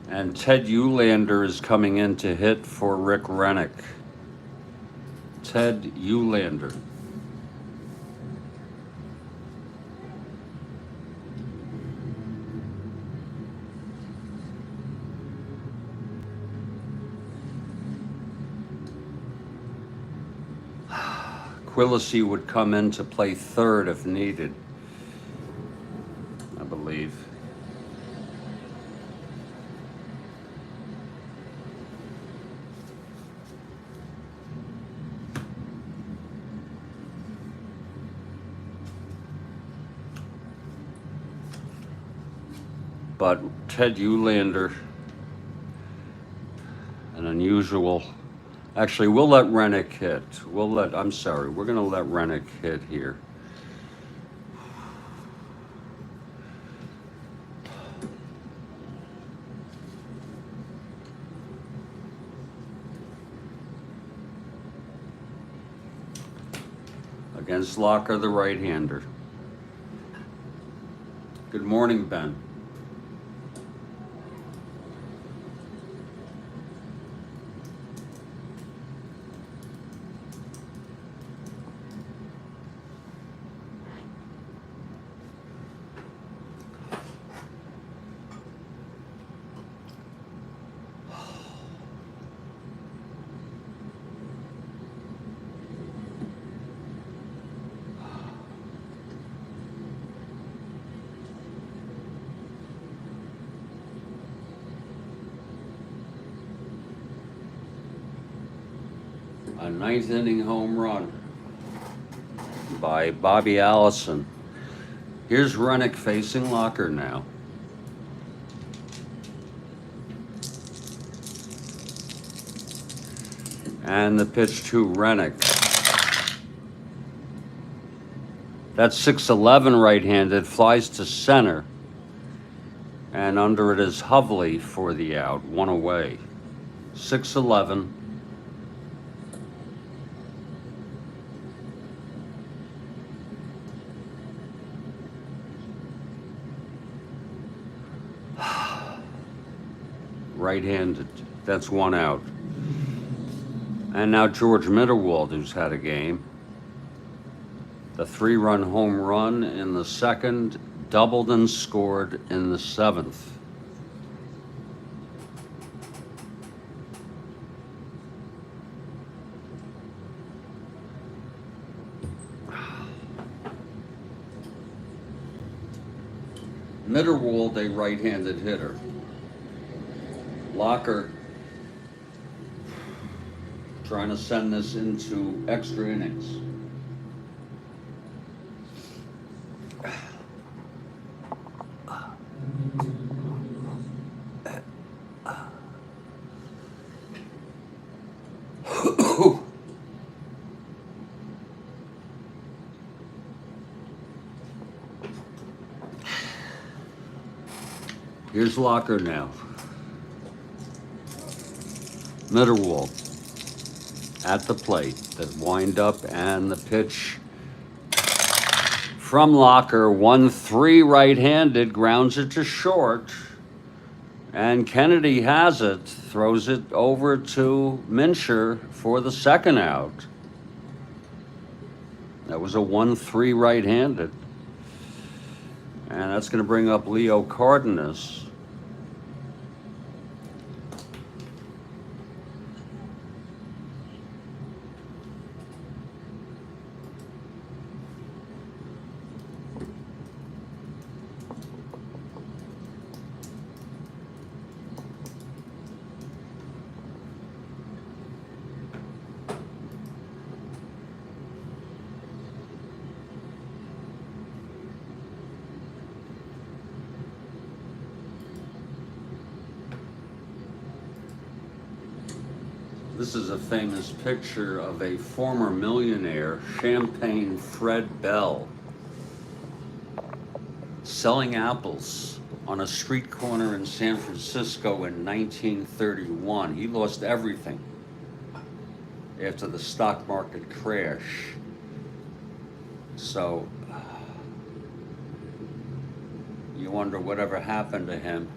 And Ted Eulander is coming in to hit for Rick Rennick. Ted Eulander. Quillisi would come in to play third if needed, I believe. But Ted Eulander, an unusual. Actually, we'll let Rennick hit. I'm sorry, we're gonna let Rennick hit here. Against Locker, the right-hander. Good morning, Ben. A ninth inning home run by Bobby Allison. Here's Rennick facing Locker now. And the pitch to Rennick. That's 6'11" right-handed, flies to center. And under it is Hovley for the out, 1 away. 6'11". Right-handed, that's 1 out. And now George Mitterwald, who's had a game. The 3-run home run in the second, doubled and scored in the 7th. Mitterwald, a right-handed hitter. Locker trying to send this into extra innings. Here's Locker now. Mitterwald at the plate, that wind up, and the pitch from Locker, 1-3 right-handed, grounds it to short, and Kennedy has it, throws it over to Mincher for the second out. That was a 1-3 right-handed, and that's going to bring up Leo Cardenas. This is a famous picture of a former millionaire, Champagne Fred Bell, selling apples on a street corner in San Francisco in 1931. He lost everything after the stock market crash. So you wonder whatever happened to him.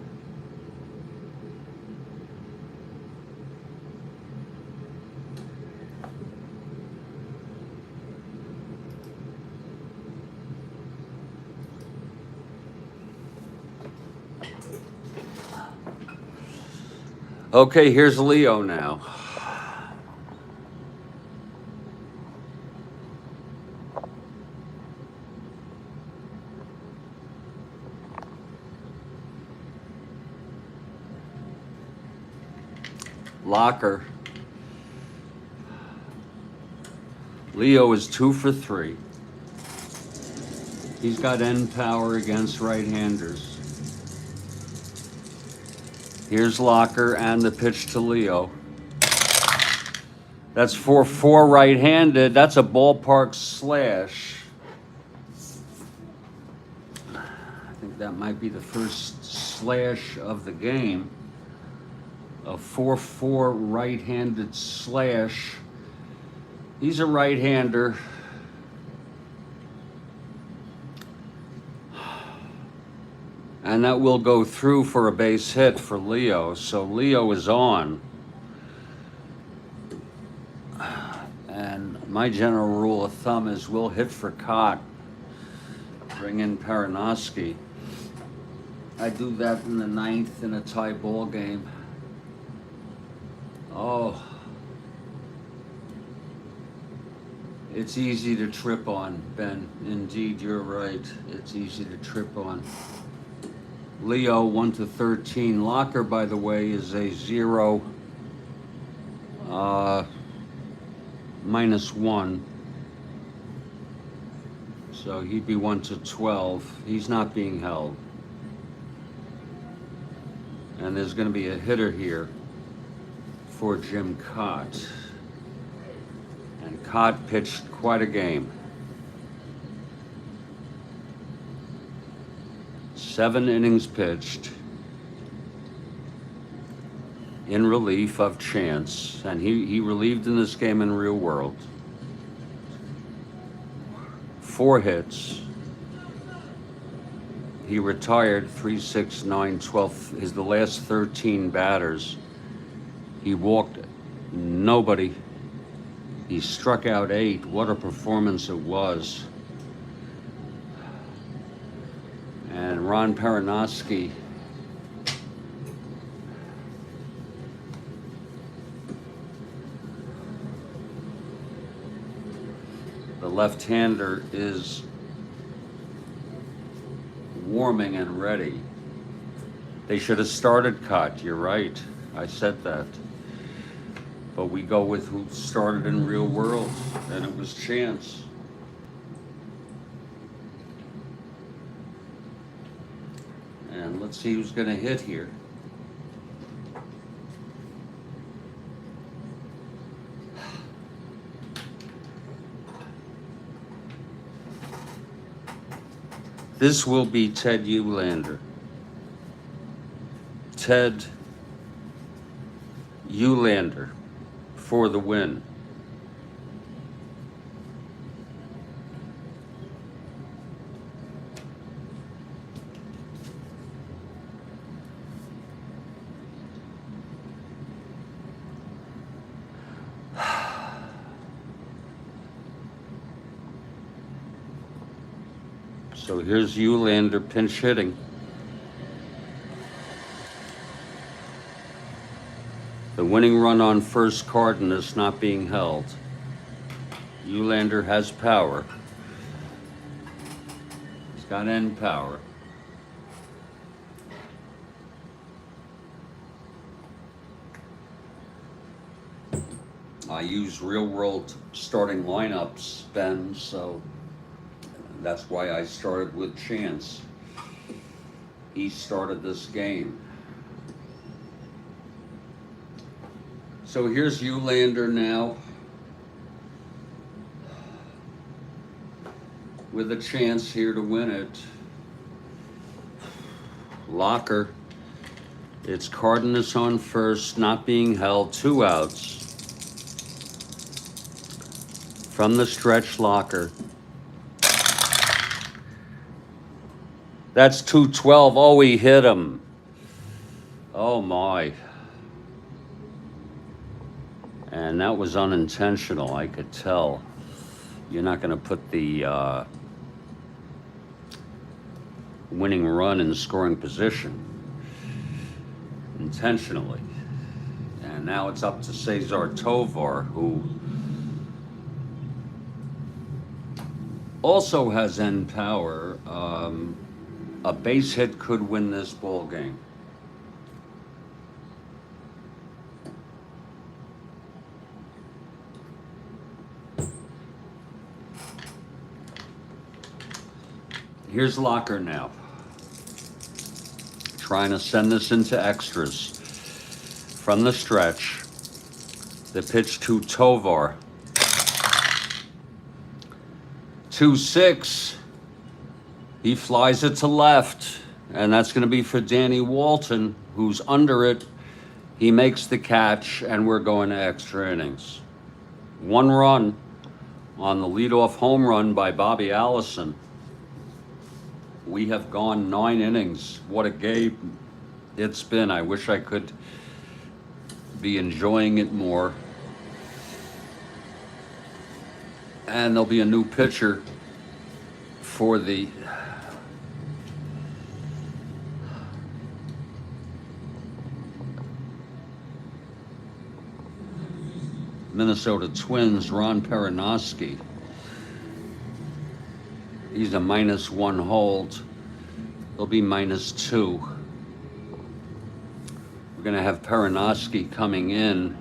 Okay, here's Leo now. Locker. Leo is 2 for 3. He's got end power against right-handers. Here's Locker and the pitch to Leo. That's 4-4 right-handed. That's a ballpark slash. I think that might be the first slash of the game. A 4-4 right-handed slash. He's a right-hander. And that will go through for a base hit for Leo. So Leo is on. And my general rule of thumb is we'll hit for Cott. Bring in Paranoski. I do that in the 9th in a tie ball game. Oh. It's easy to trip on, Ben. Indeed, you're right. It's easy to trip on. Leo 1 to 13. Locker, by the way, is a 0 -1. So he'd be 1 to 12. He's not being held. And there's going to be a hitter here for Jim Cott. And Cott pitched quite a game. 7 innings pitched in relief of Chance, and he relieved in this game in real world. 4 hits. He retired 3, 6, 9, 12. The last 13 batters. He walked nobody. He struck out 8. What a performance it was. And Ron Paranoski the left-hander is warming and ready. They should have started Cott, you're right. I said that. But we go with who started in real world, and it was Chance. And let's see who's going to hit here. This will be Ted Eulander. Ted Eulander for the win. So here's Eulander pinch hitting. The winning run on first Cardenas not being held. Eulander has power. He's got end power. I use real world starting lineups, Ben, so that's why I started with Chance. He started this game. So here's Eulander now with a chance here to win it. Locker. It's Cardenas on first, not being held, 2 outs. From the stretch locker. That's 212. Oh, he hit him. Oh, my. And that was unintentional, I could tell. You're not going to put the winning run in scoring position intentionally. And now it's up to Cesar Tovar, who also has end power. A base hit could win this ball game. Here's Locker now, trying to send this into extras. From the stretch, the pitch to Tovar. 2-6. He flies it to left, and that's going to be for Danny Walton, who's under it. He makes the catch, and we're going to extra innings. 1 run on the leadoff home run by Bobby Allison. We have gone 9 innings. What a game it's been. I wish I could be enjoying it more. And there'll be a new pitcher for the Minnesota Twins, Ron Perinoski. He's a -1 hold. He'll be -2. We're going to have Perinoski coming in.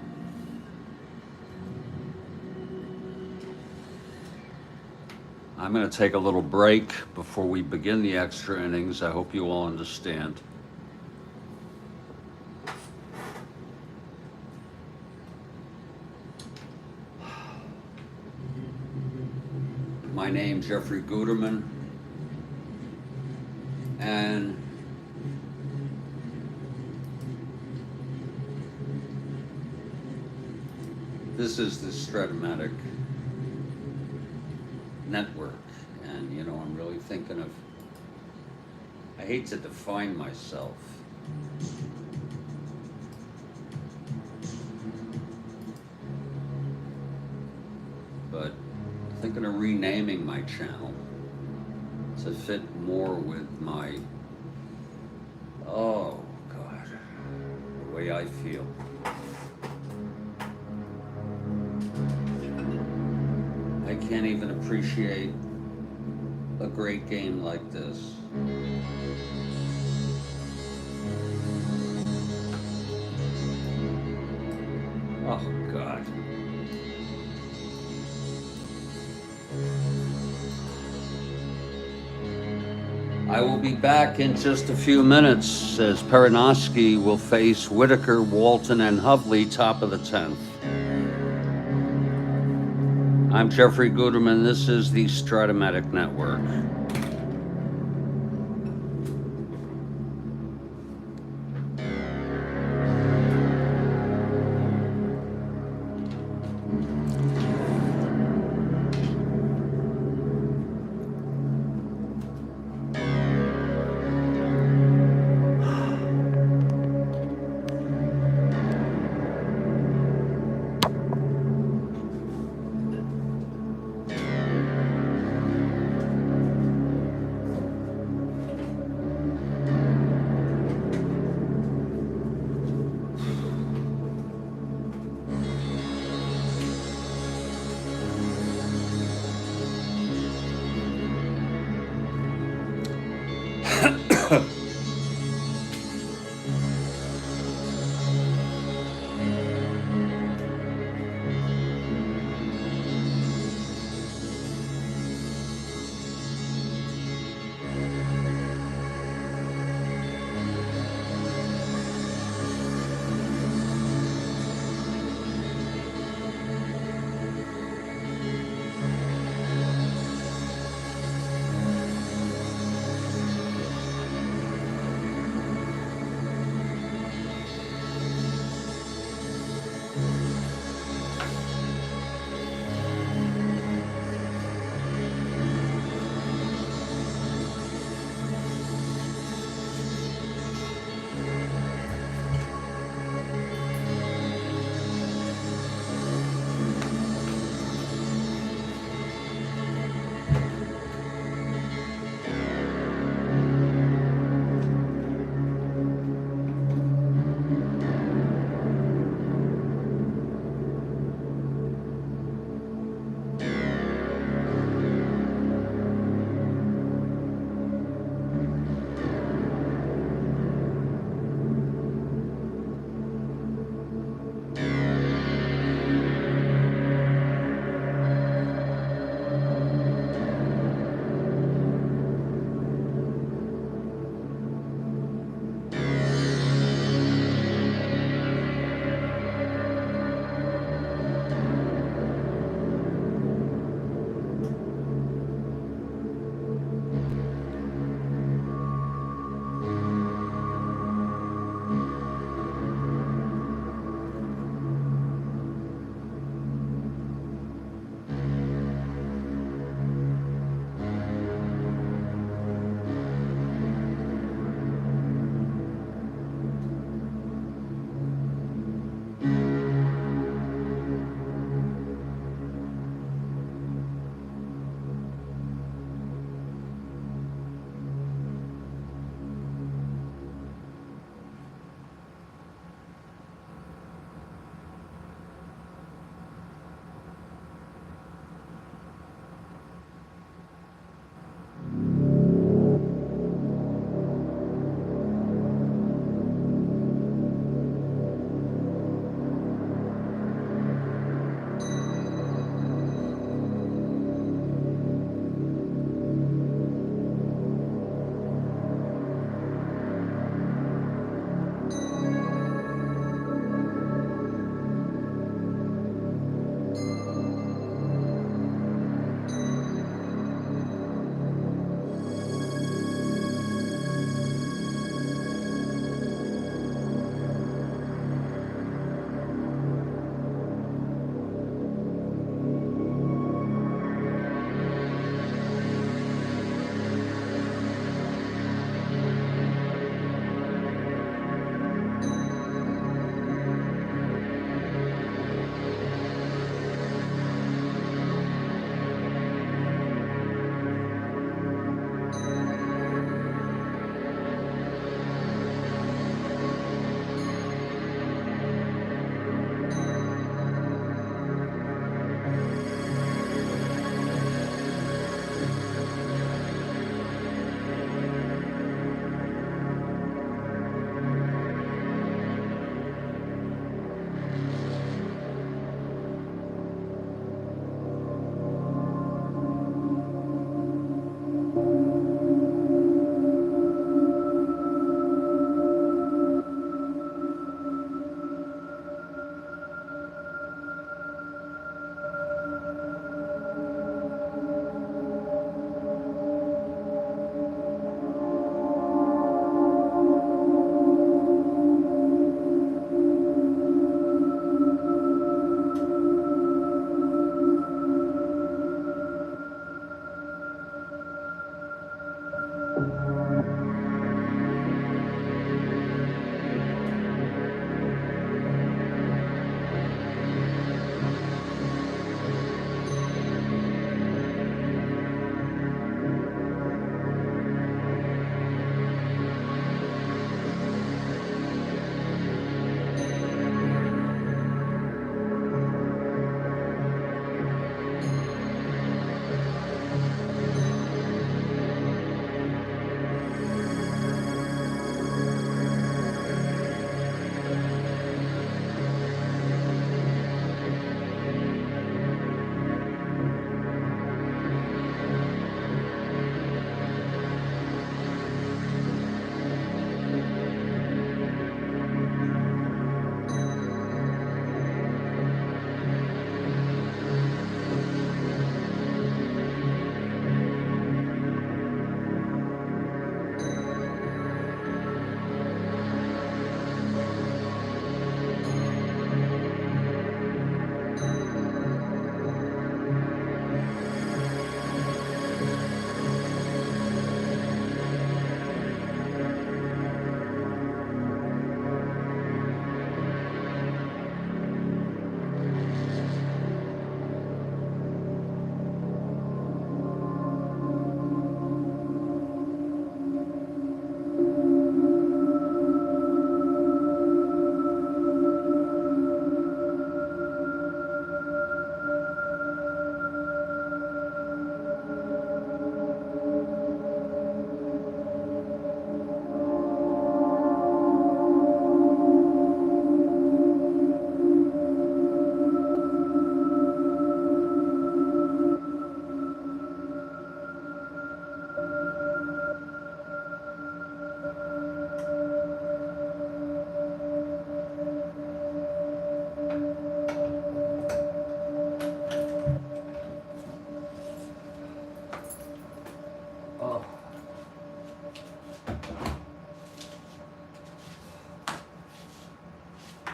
I'm going to take a little break before we begin the extra innings. I hope you all understand. My name's Jeffrey Guterman, and this is the Strat-O-Matic network. And you know, I'm really thinking of, I hate to define myself, but thinking of renaming my channel to fit more with my, oh God, the way I feel. I can't even appreciate a great game like this. Oh God. I will be back in just a few minutes as Perinoski will face Whitaker, Walton, and Hovley, top of the 10th. I'm Jeffrey Guterman. This is the Strat-O-Matic Network.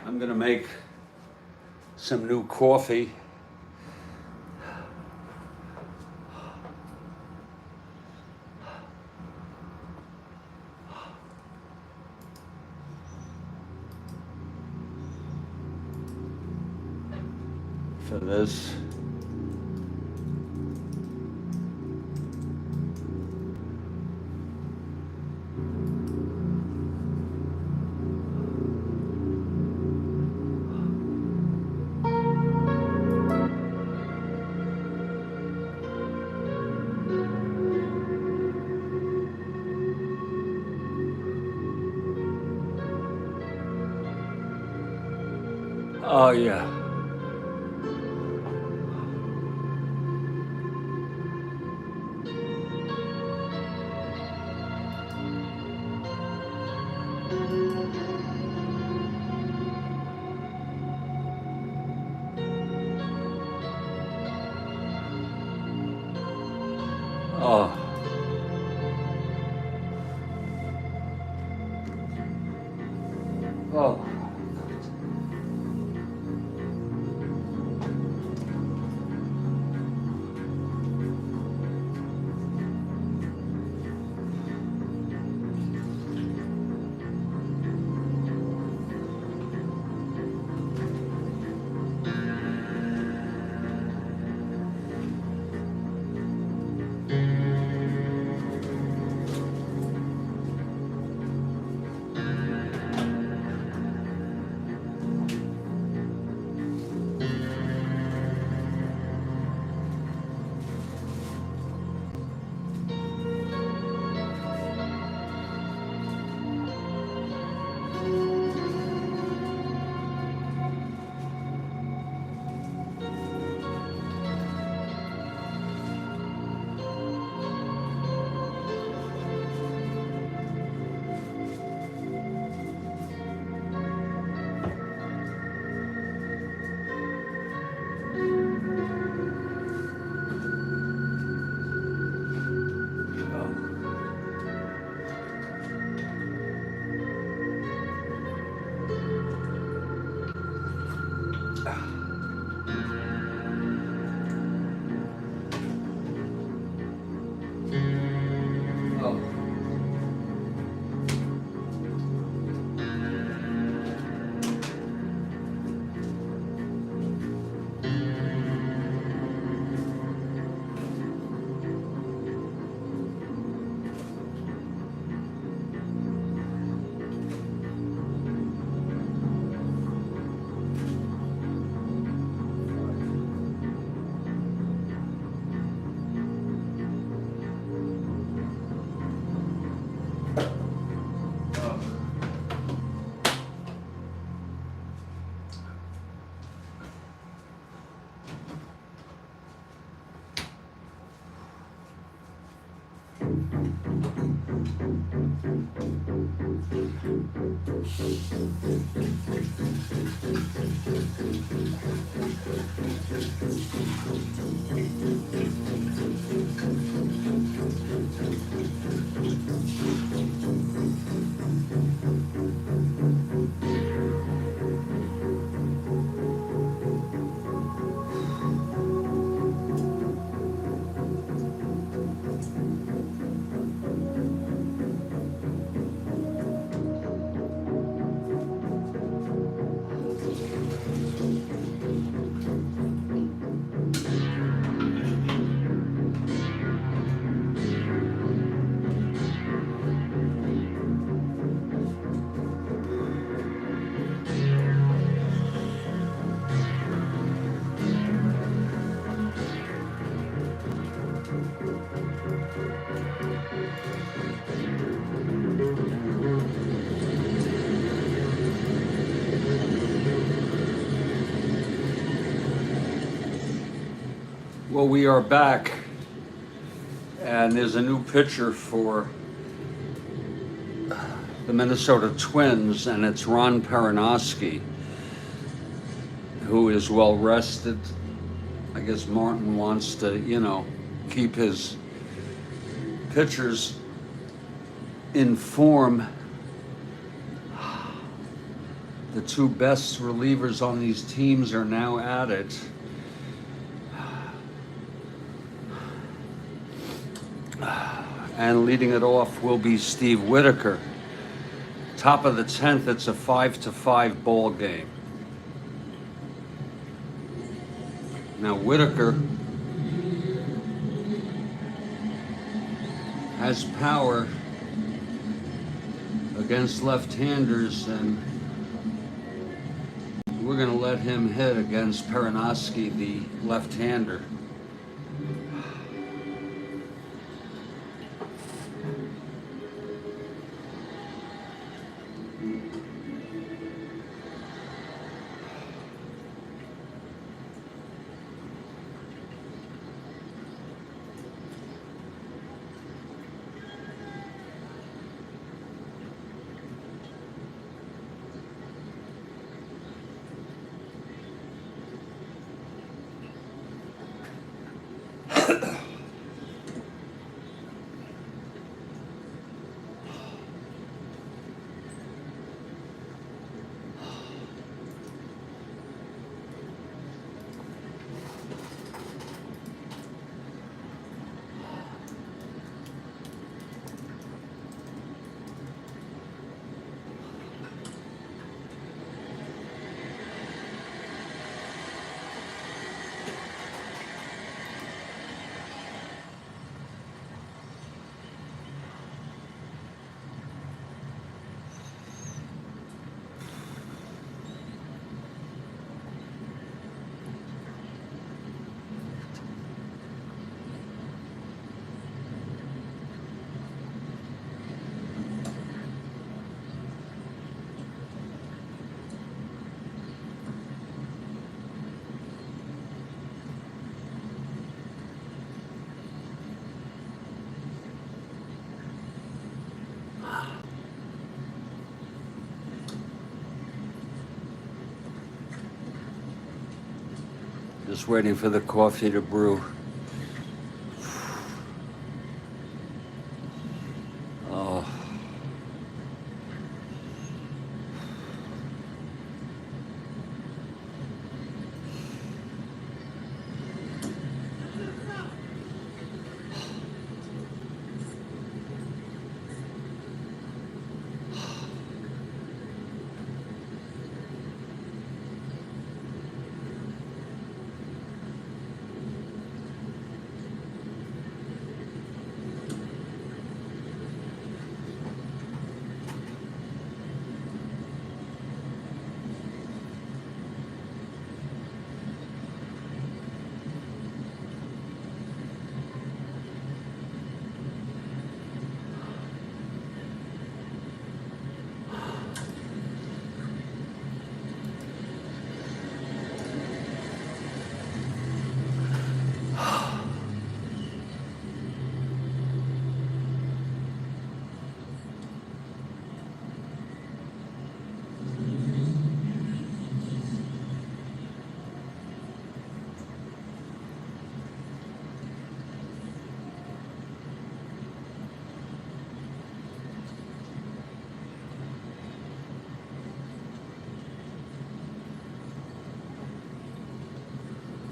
I'm gonna make some new coffee. For this. Oh yeah. Oh. Oh. Well, we are back, and there's a new pitcher for the Minnesota Twins, and it's Ron Perinoski, who is well rested. I guess Martin wants to, keep his pitchers in form. The two best relievers on these teams are now at it. And leading it off will be Steve Whitaker. Top of the 10th, it's a 5-5 ball game. Now Whitaker has power against left-handers, and we're going to let him hit against Perinoski, the left-hander. Just waiting for the coffee to brew. Oh.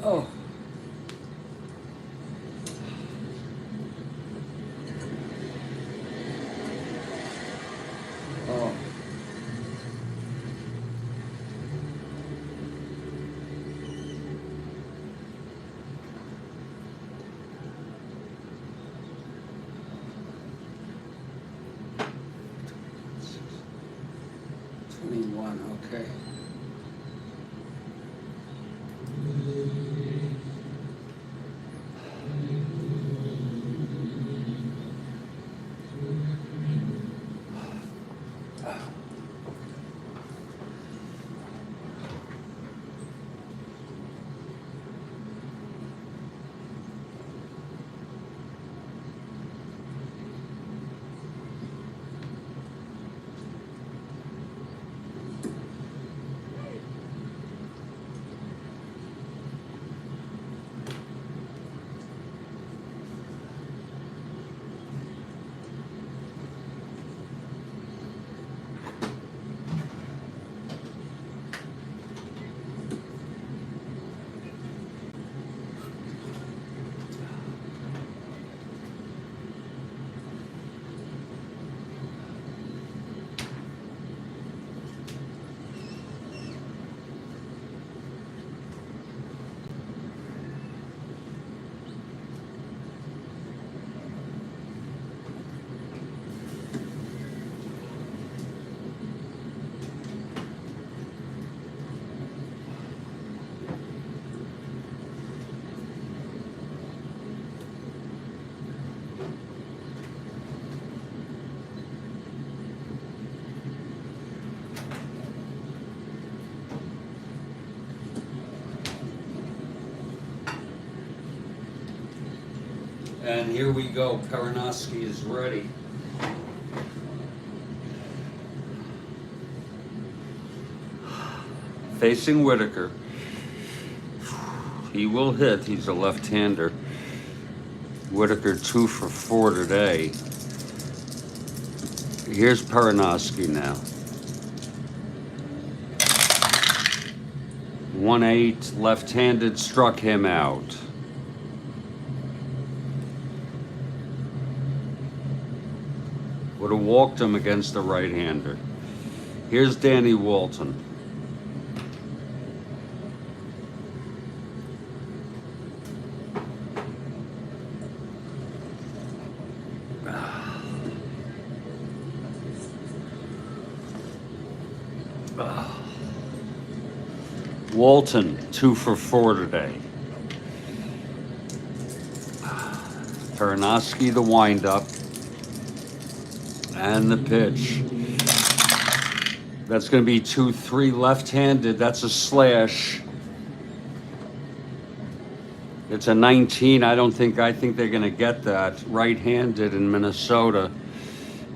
Oh. Oh. Okay. And here we go. Perinoski is ready. Facing Whitaker. He will hit. He's a left-hander. Whitaker 2 for 4 today. Here's Perinoski now. 1-8, left-handed, struck him out. Would have walked him against the right-hander. Here's Danny Walton. Walton, 2 for 4 today. Perinoski, the windup. And the pitch. That's going to be 2-3 left-handed. That's a slash. It's a 19. I think they're going to get that. Right-handed in Minnesota.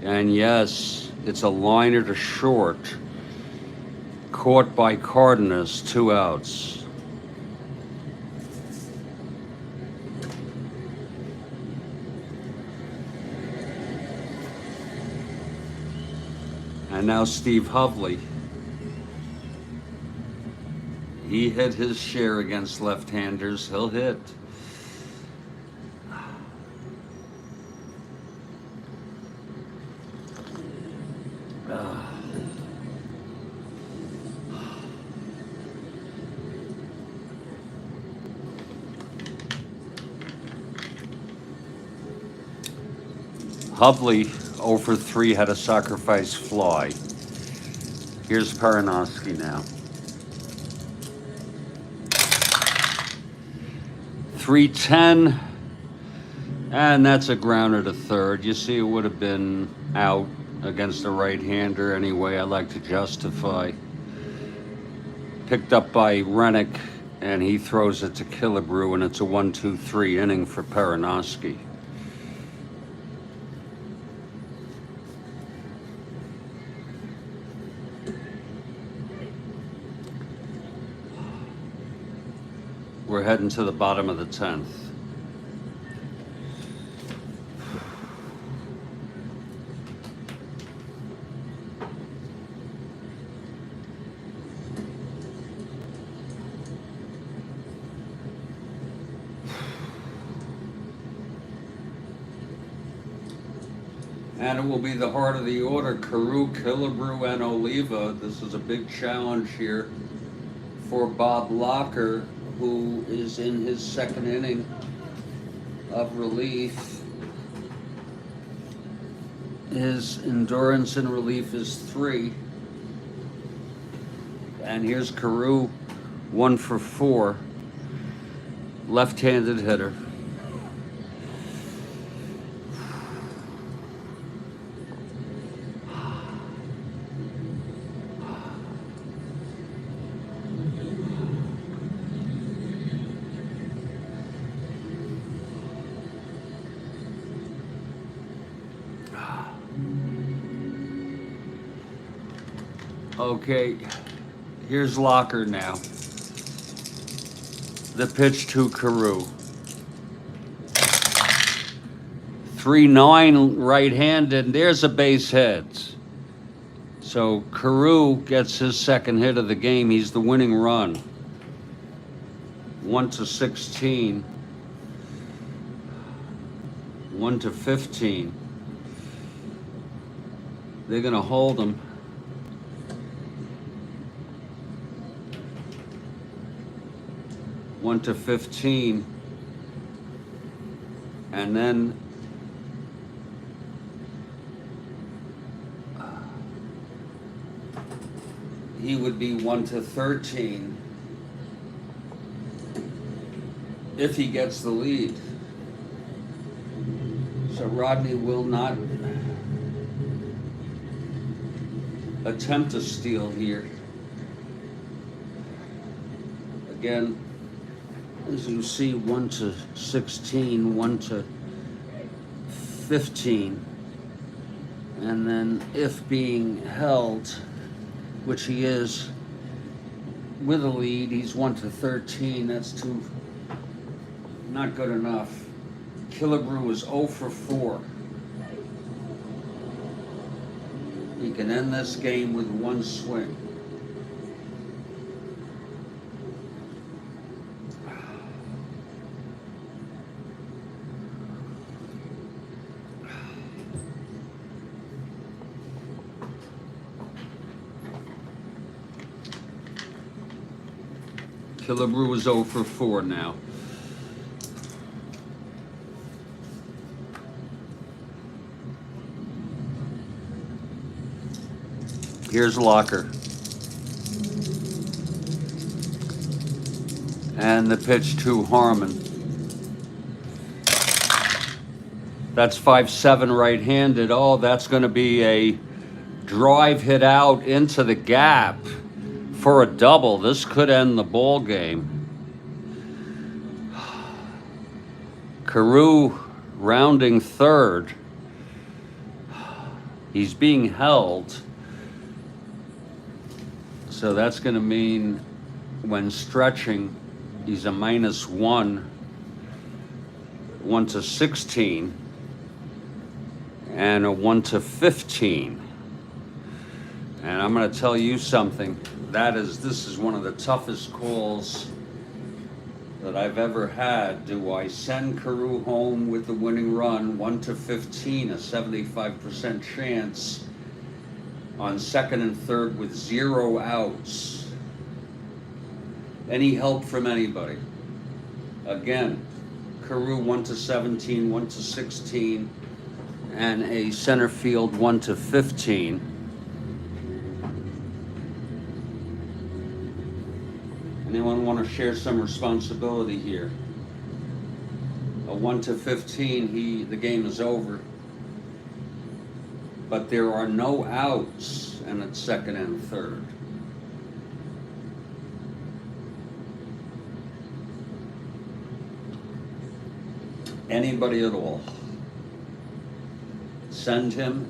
And yes, it's a liner to short. Caught by Cardenas, 2 outs. And now Steve Hovley. He hit his share against left-handers. He'll hit. Hovley, 0 for 3, had a sacrifice fly. Here's Perinoski now. 3-10, and that's a grounder to third. You see, it would have been out against the right-hander anyway. I like to justify. Picked up by Rennick, and he throws it to Killebrew, and it's a 1-2-3 inning for Perinoski. We're heading to the bottom of the 10th. And it will be the heart of the order, Carew, Killebrew, and Oliva. This is a big challenge here for Bob Locker, who is in his second inning of relief. His endurance in relief is 3. And here's Carew, 1 for 4, left-handed hitter. Okay, here's Locker now. The pitch to Carew. 3-9 right-handed, and there's a base hit. So Carew gets his second hit of the game. He's the winning run. 1-16. 1-15. They're gonna hold him. 1-15, and then he would be 1-13 if he gets the lead. So Rodney will not attempt a steal here. Again, as you see, 1-16, 15. And then if being held, which he is, with a lead, he's 1-13. That's too, not good enough. Killebrew is 0 for 4. He can end this game with one swing. Killebrew is 0 for 4 now. Here's Locker. And the pitch to Harmon. That's 5-7 right-handed. Oh, that's going to be a drive hit out into the gap for a double. This could end the ball game. Carew rounding third. He's being held. So that's going to mean when stretching, he's a -1, 1-16, and a 1-15. And I'm going to tell you something. This is one of the toughest calls that I've ever had. Do I send Carew home with the winning run, 1-15, a 75% chance, on second and third with 0 outs? Any help from anybody? Again, Carew 1-17, 1-16, and a center field 1-15. Anyone want to share some responsibility here? A 1-15, the game is over. But there are no outs, and it's second and third. Anybody at all? Send him,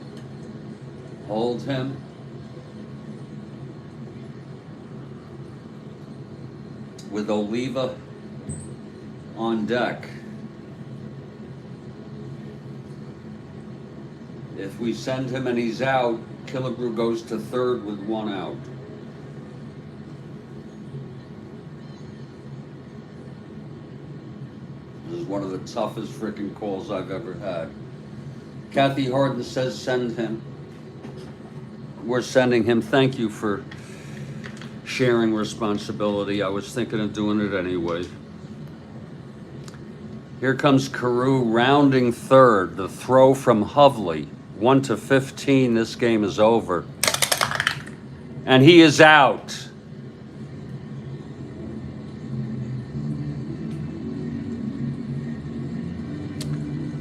hold him. With Oliva on deck. If we send him and he's out, Killebrew goes to third with 1 out. This is one of the toughest freaking calls I've ever had. Kathy Harden says send him. We're sending him. Thank you for sharing responsibility. I was thinking of doing it anyway. Here comes Carew rounding third. The throw from Hovley. 1-15, this game is over. And he is out.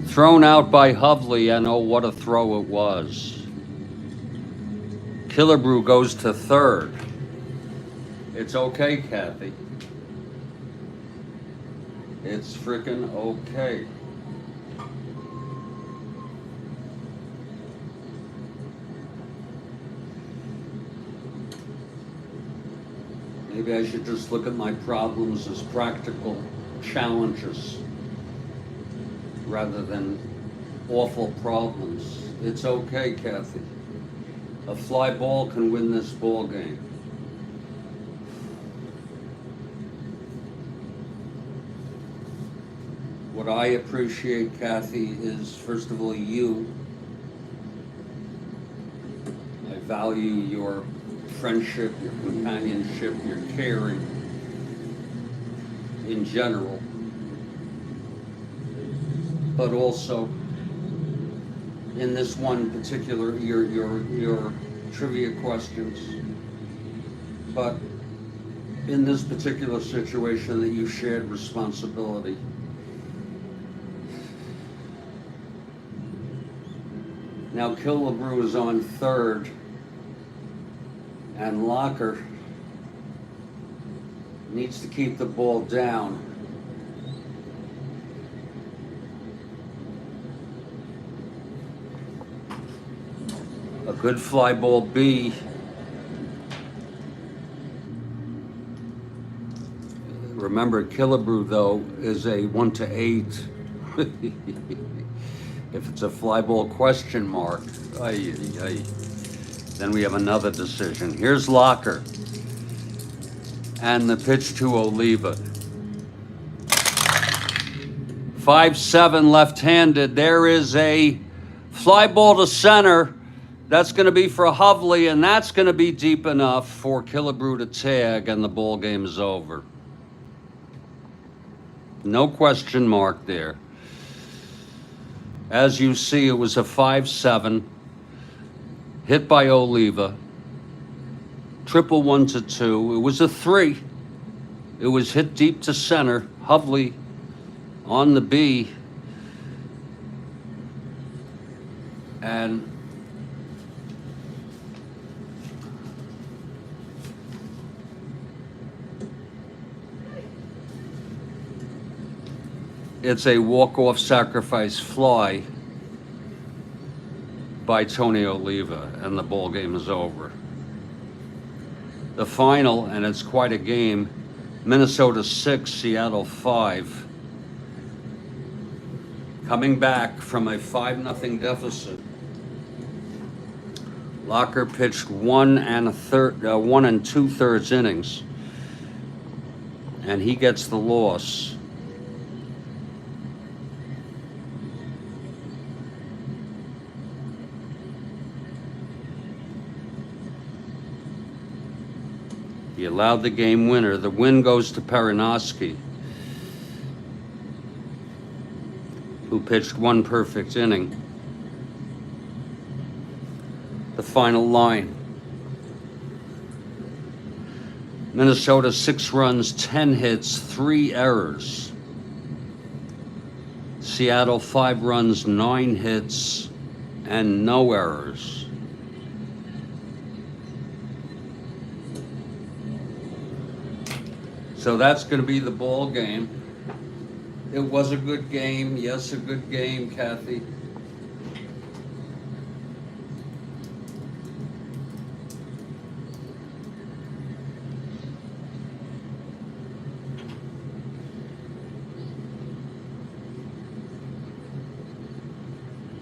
Thrown out by Hovley, and oh, what a throw it was. Killebrew goes to third. It's okay, Kathy. It's frickin' okay. Maybe I should just look at my problems as practical challenges rather than awful problems. It's okay, Kathy. A fly ball can win this ball game. What I appreciate, Kathy, is first of all you. I value your friendship, your companionship, your caring in general, but also in this one particular, your trivia questions, but in this particular situation that you shared responsibility. Now Killebrew is on third, and Locker needs to keep the ball down. Good fly ball B. Remember, Killebrew, though, is a 1 to 8. If it's a fly ball question mark, ay, ay, ay, then we have another decision. Here's Locker. And the pitch to Oliva. 5-7 left-handed. There is a fly ball to center. That's going to be for Hovley, and that's going to be deep enough for Killebrew to tag, and the ball game is over. No question mark there. As you see, it was a 5-7 hit by Oliva. Triple 1 to 2. It was a 3. It was hit deep to center. Hovley on the B. And it's a walk-off sacrifice fly by Tony Oliva, and the ball game is over. The final, and it's quite a game, Minnesota 6, Seattle 5. Coming back from a 5-0 deficit. Locker pitched 1 2/3 innings, and he gets the loss. He allowed the game winner. The win goes to Perinoski, who pitched 1 perfect inning. The final line. Minnesota 6 runs, 10 hits, 3 errors. Seattle 5 runs, 9 hits, and no errors. So that's going to be the ball game. It was a good game. Yes, a good game, Kathy.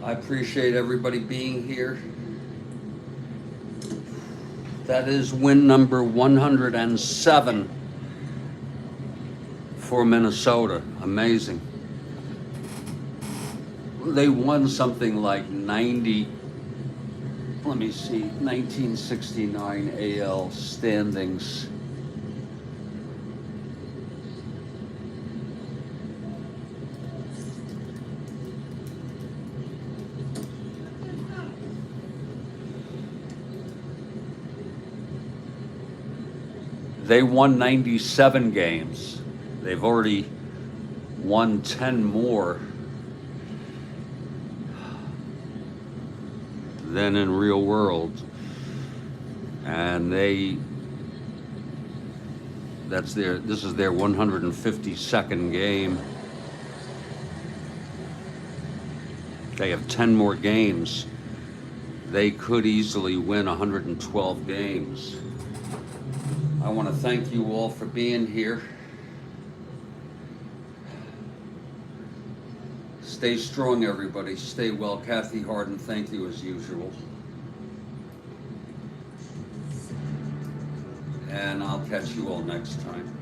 I appreciate everybody being here. That is win number 107 for Minnesota. Amazing. They won something like 1969 AL standings. They won 97 games. They've already won 10 more than in real world. And this is their 152nd game. They have 10 more games. They could easily win 112 games. I want to thank you all for being here. Stay strong, everybody. Stay well. Kathy Harden, thank you as usual. And I'll catch you all next time.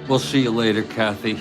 We'll see you later, Kathy.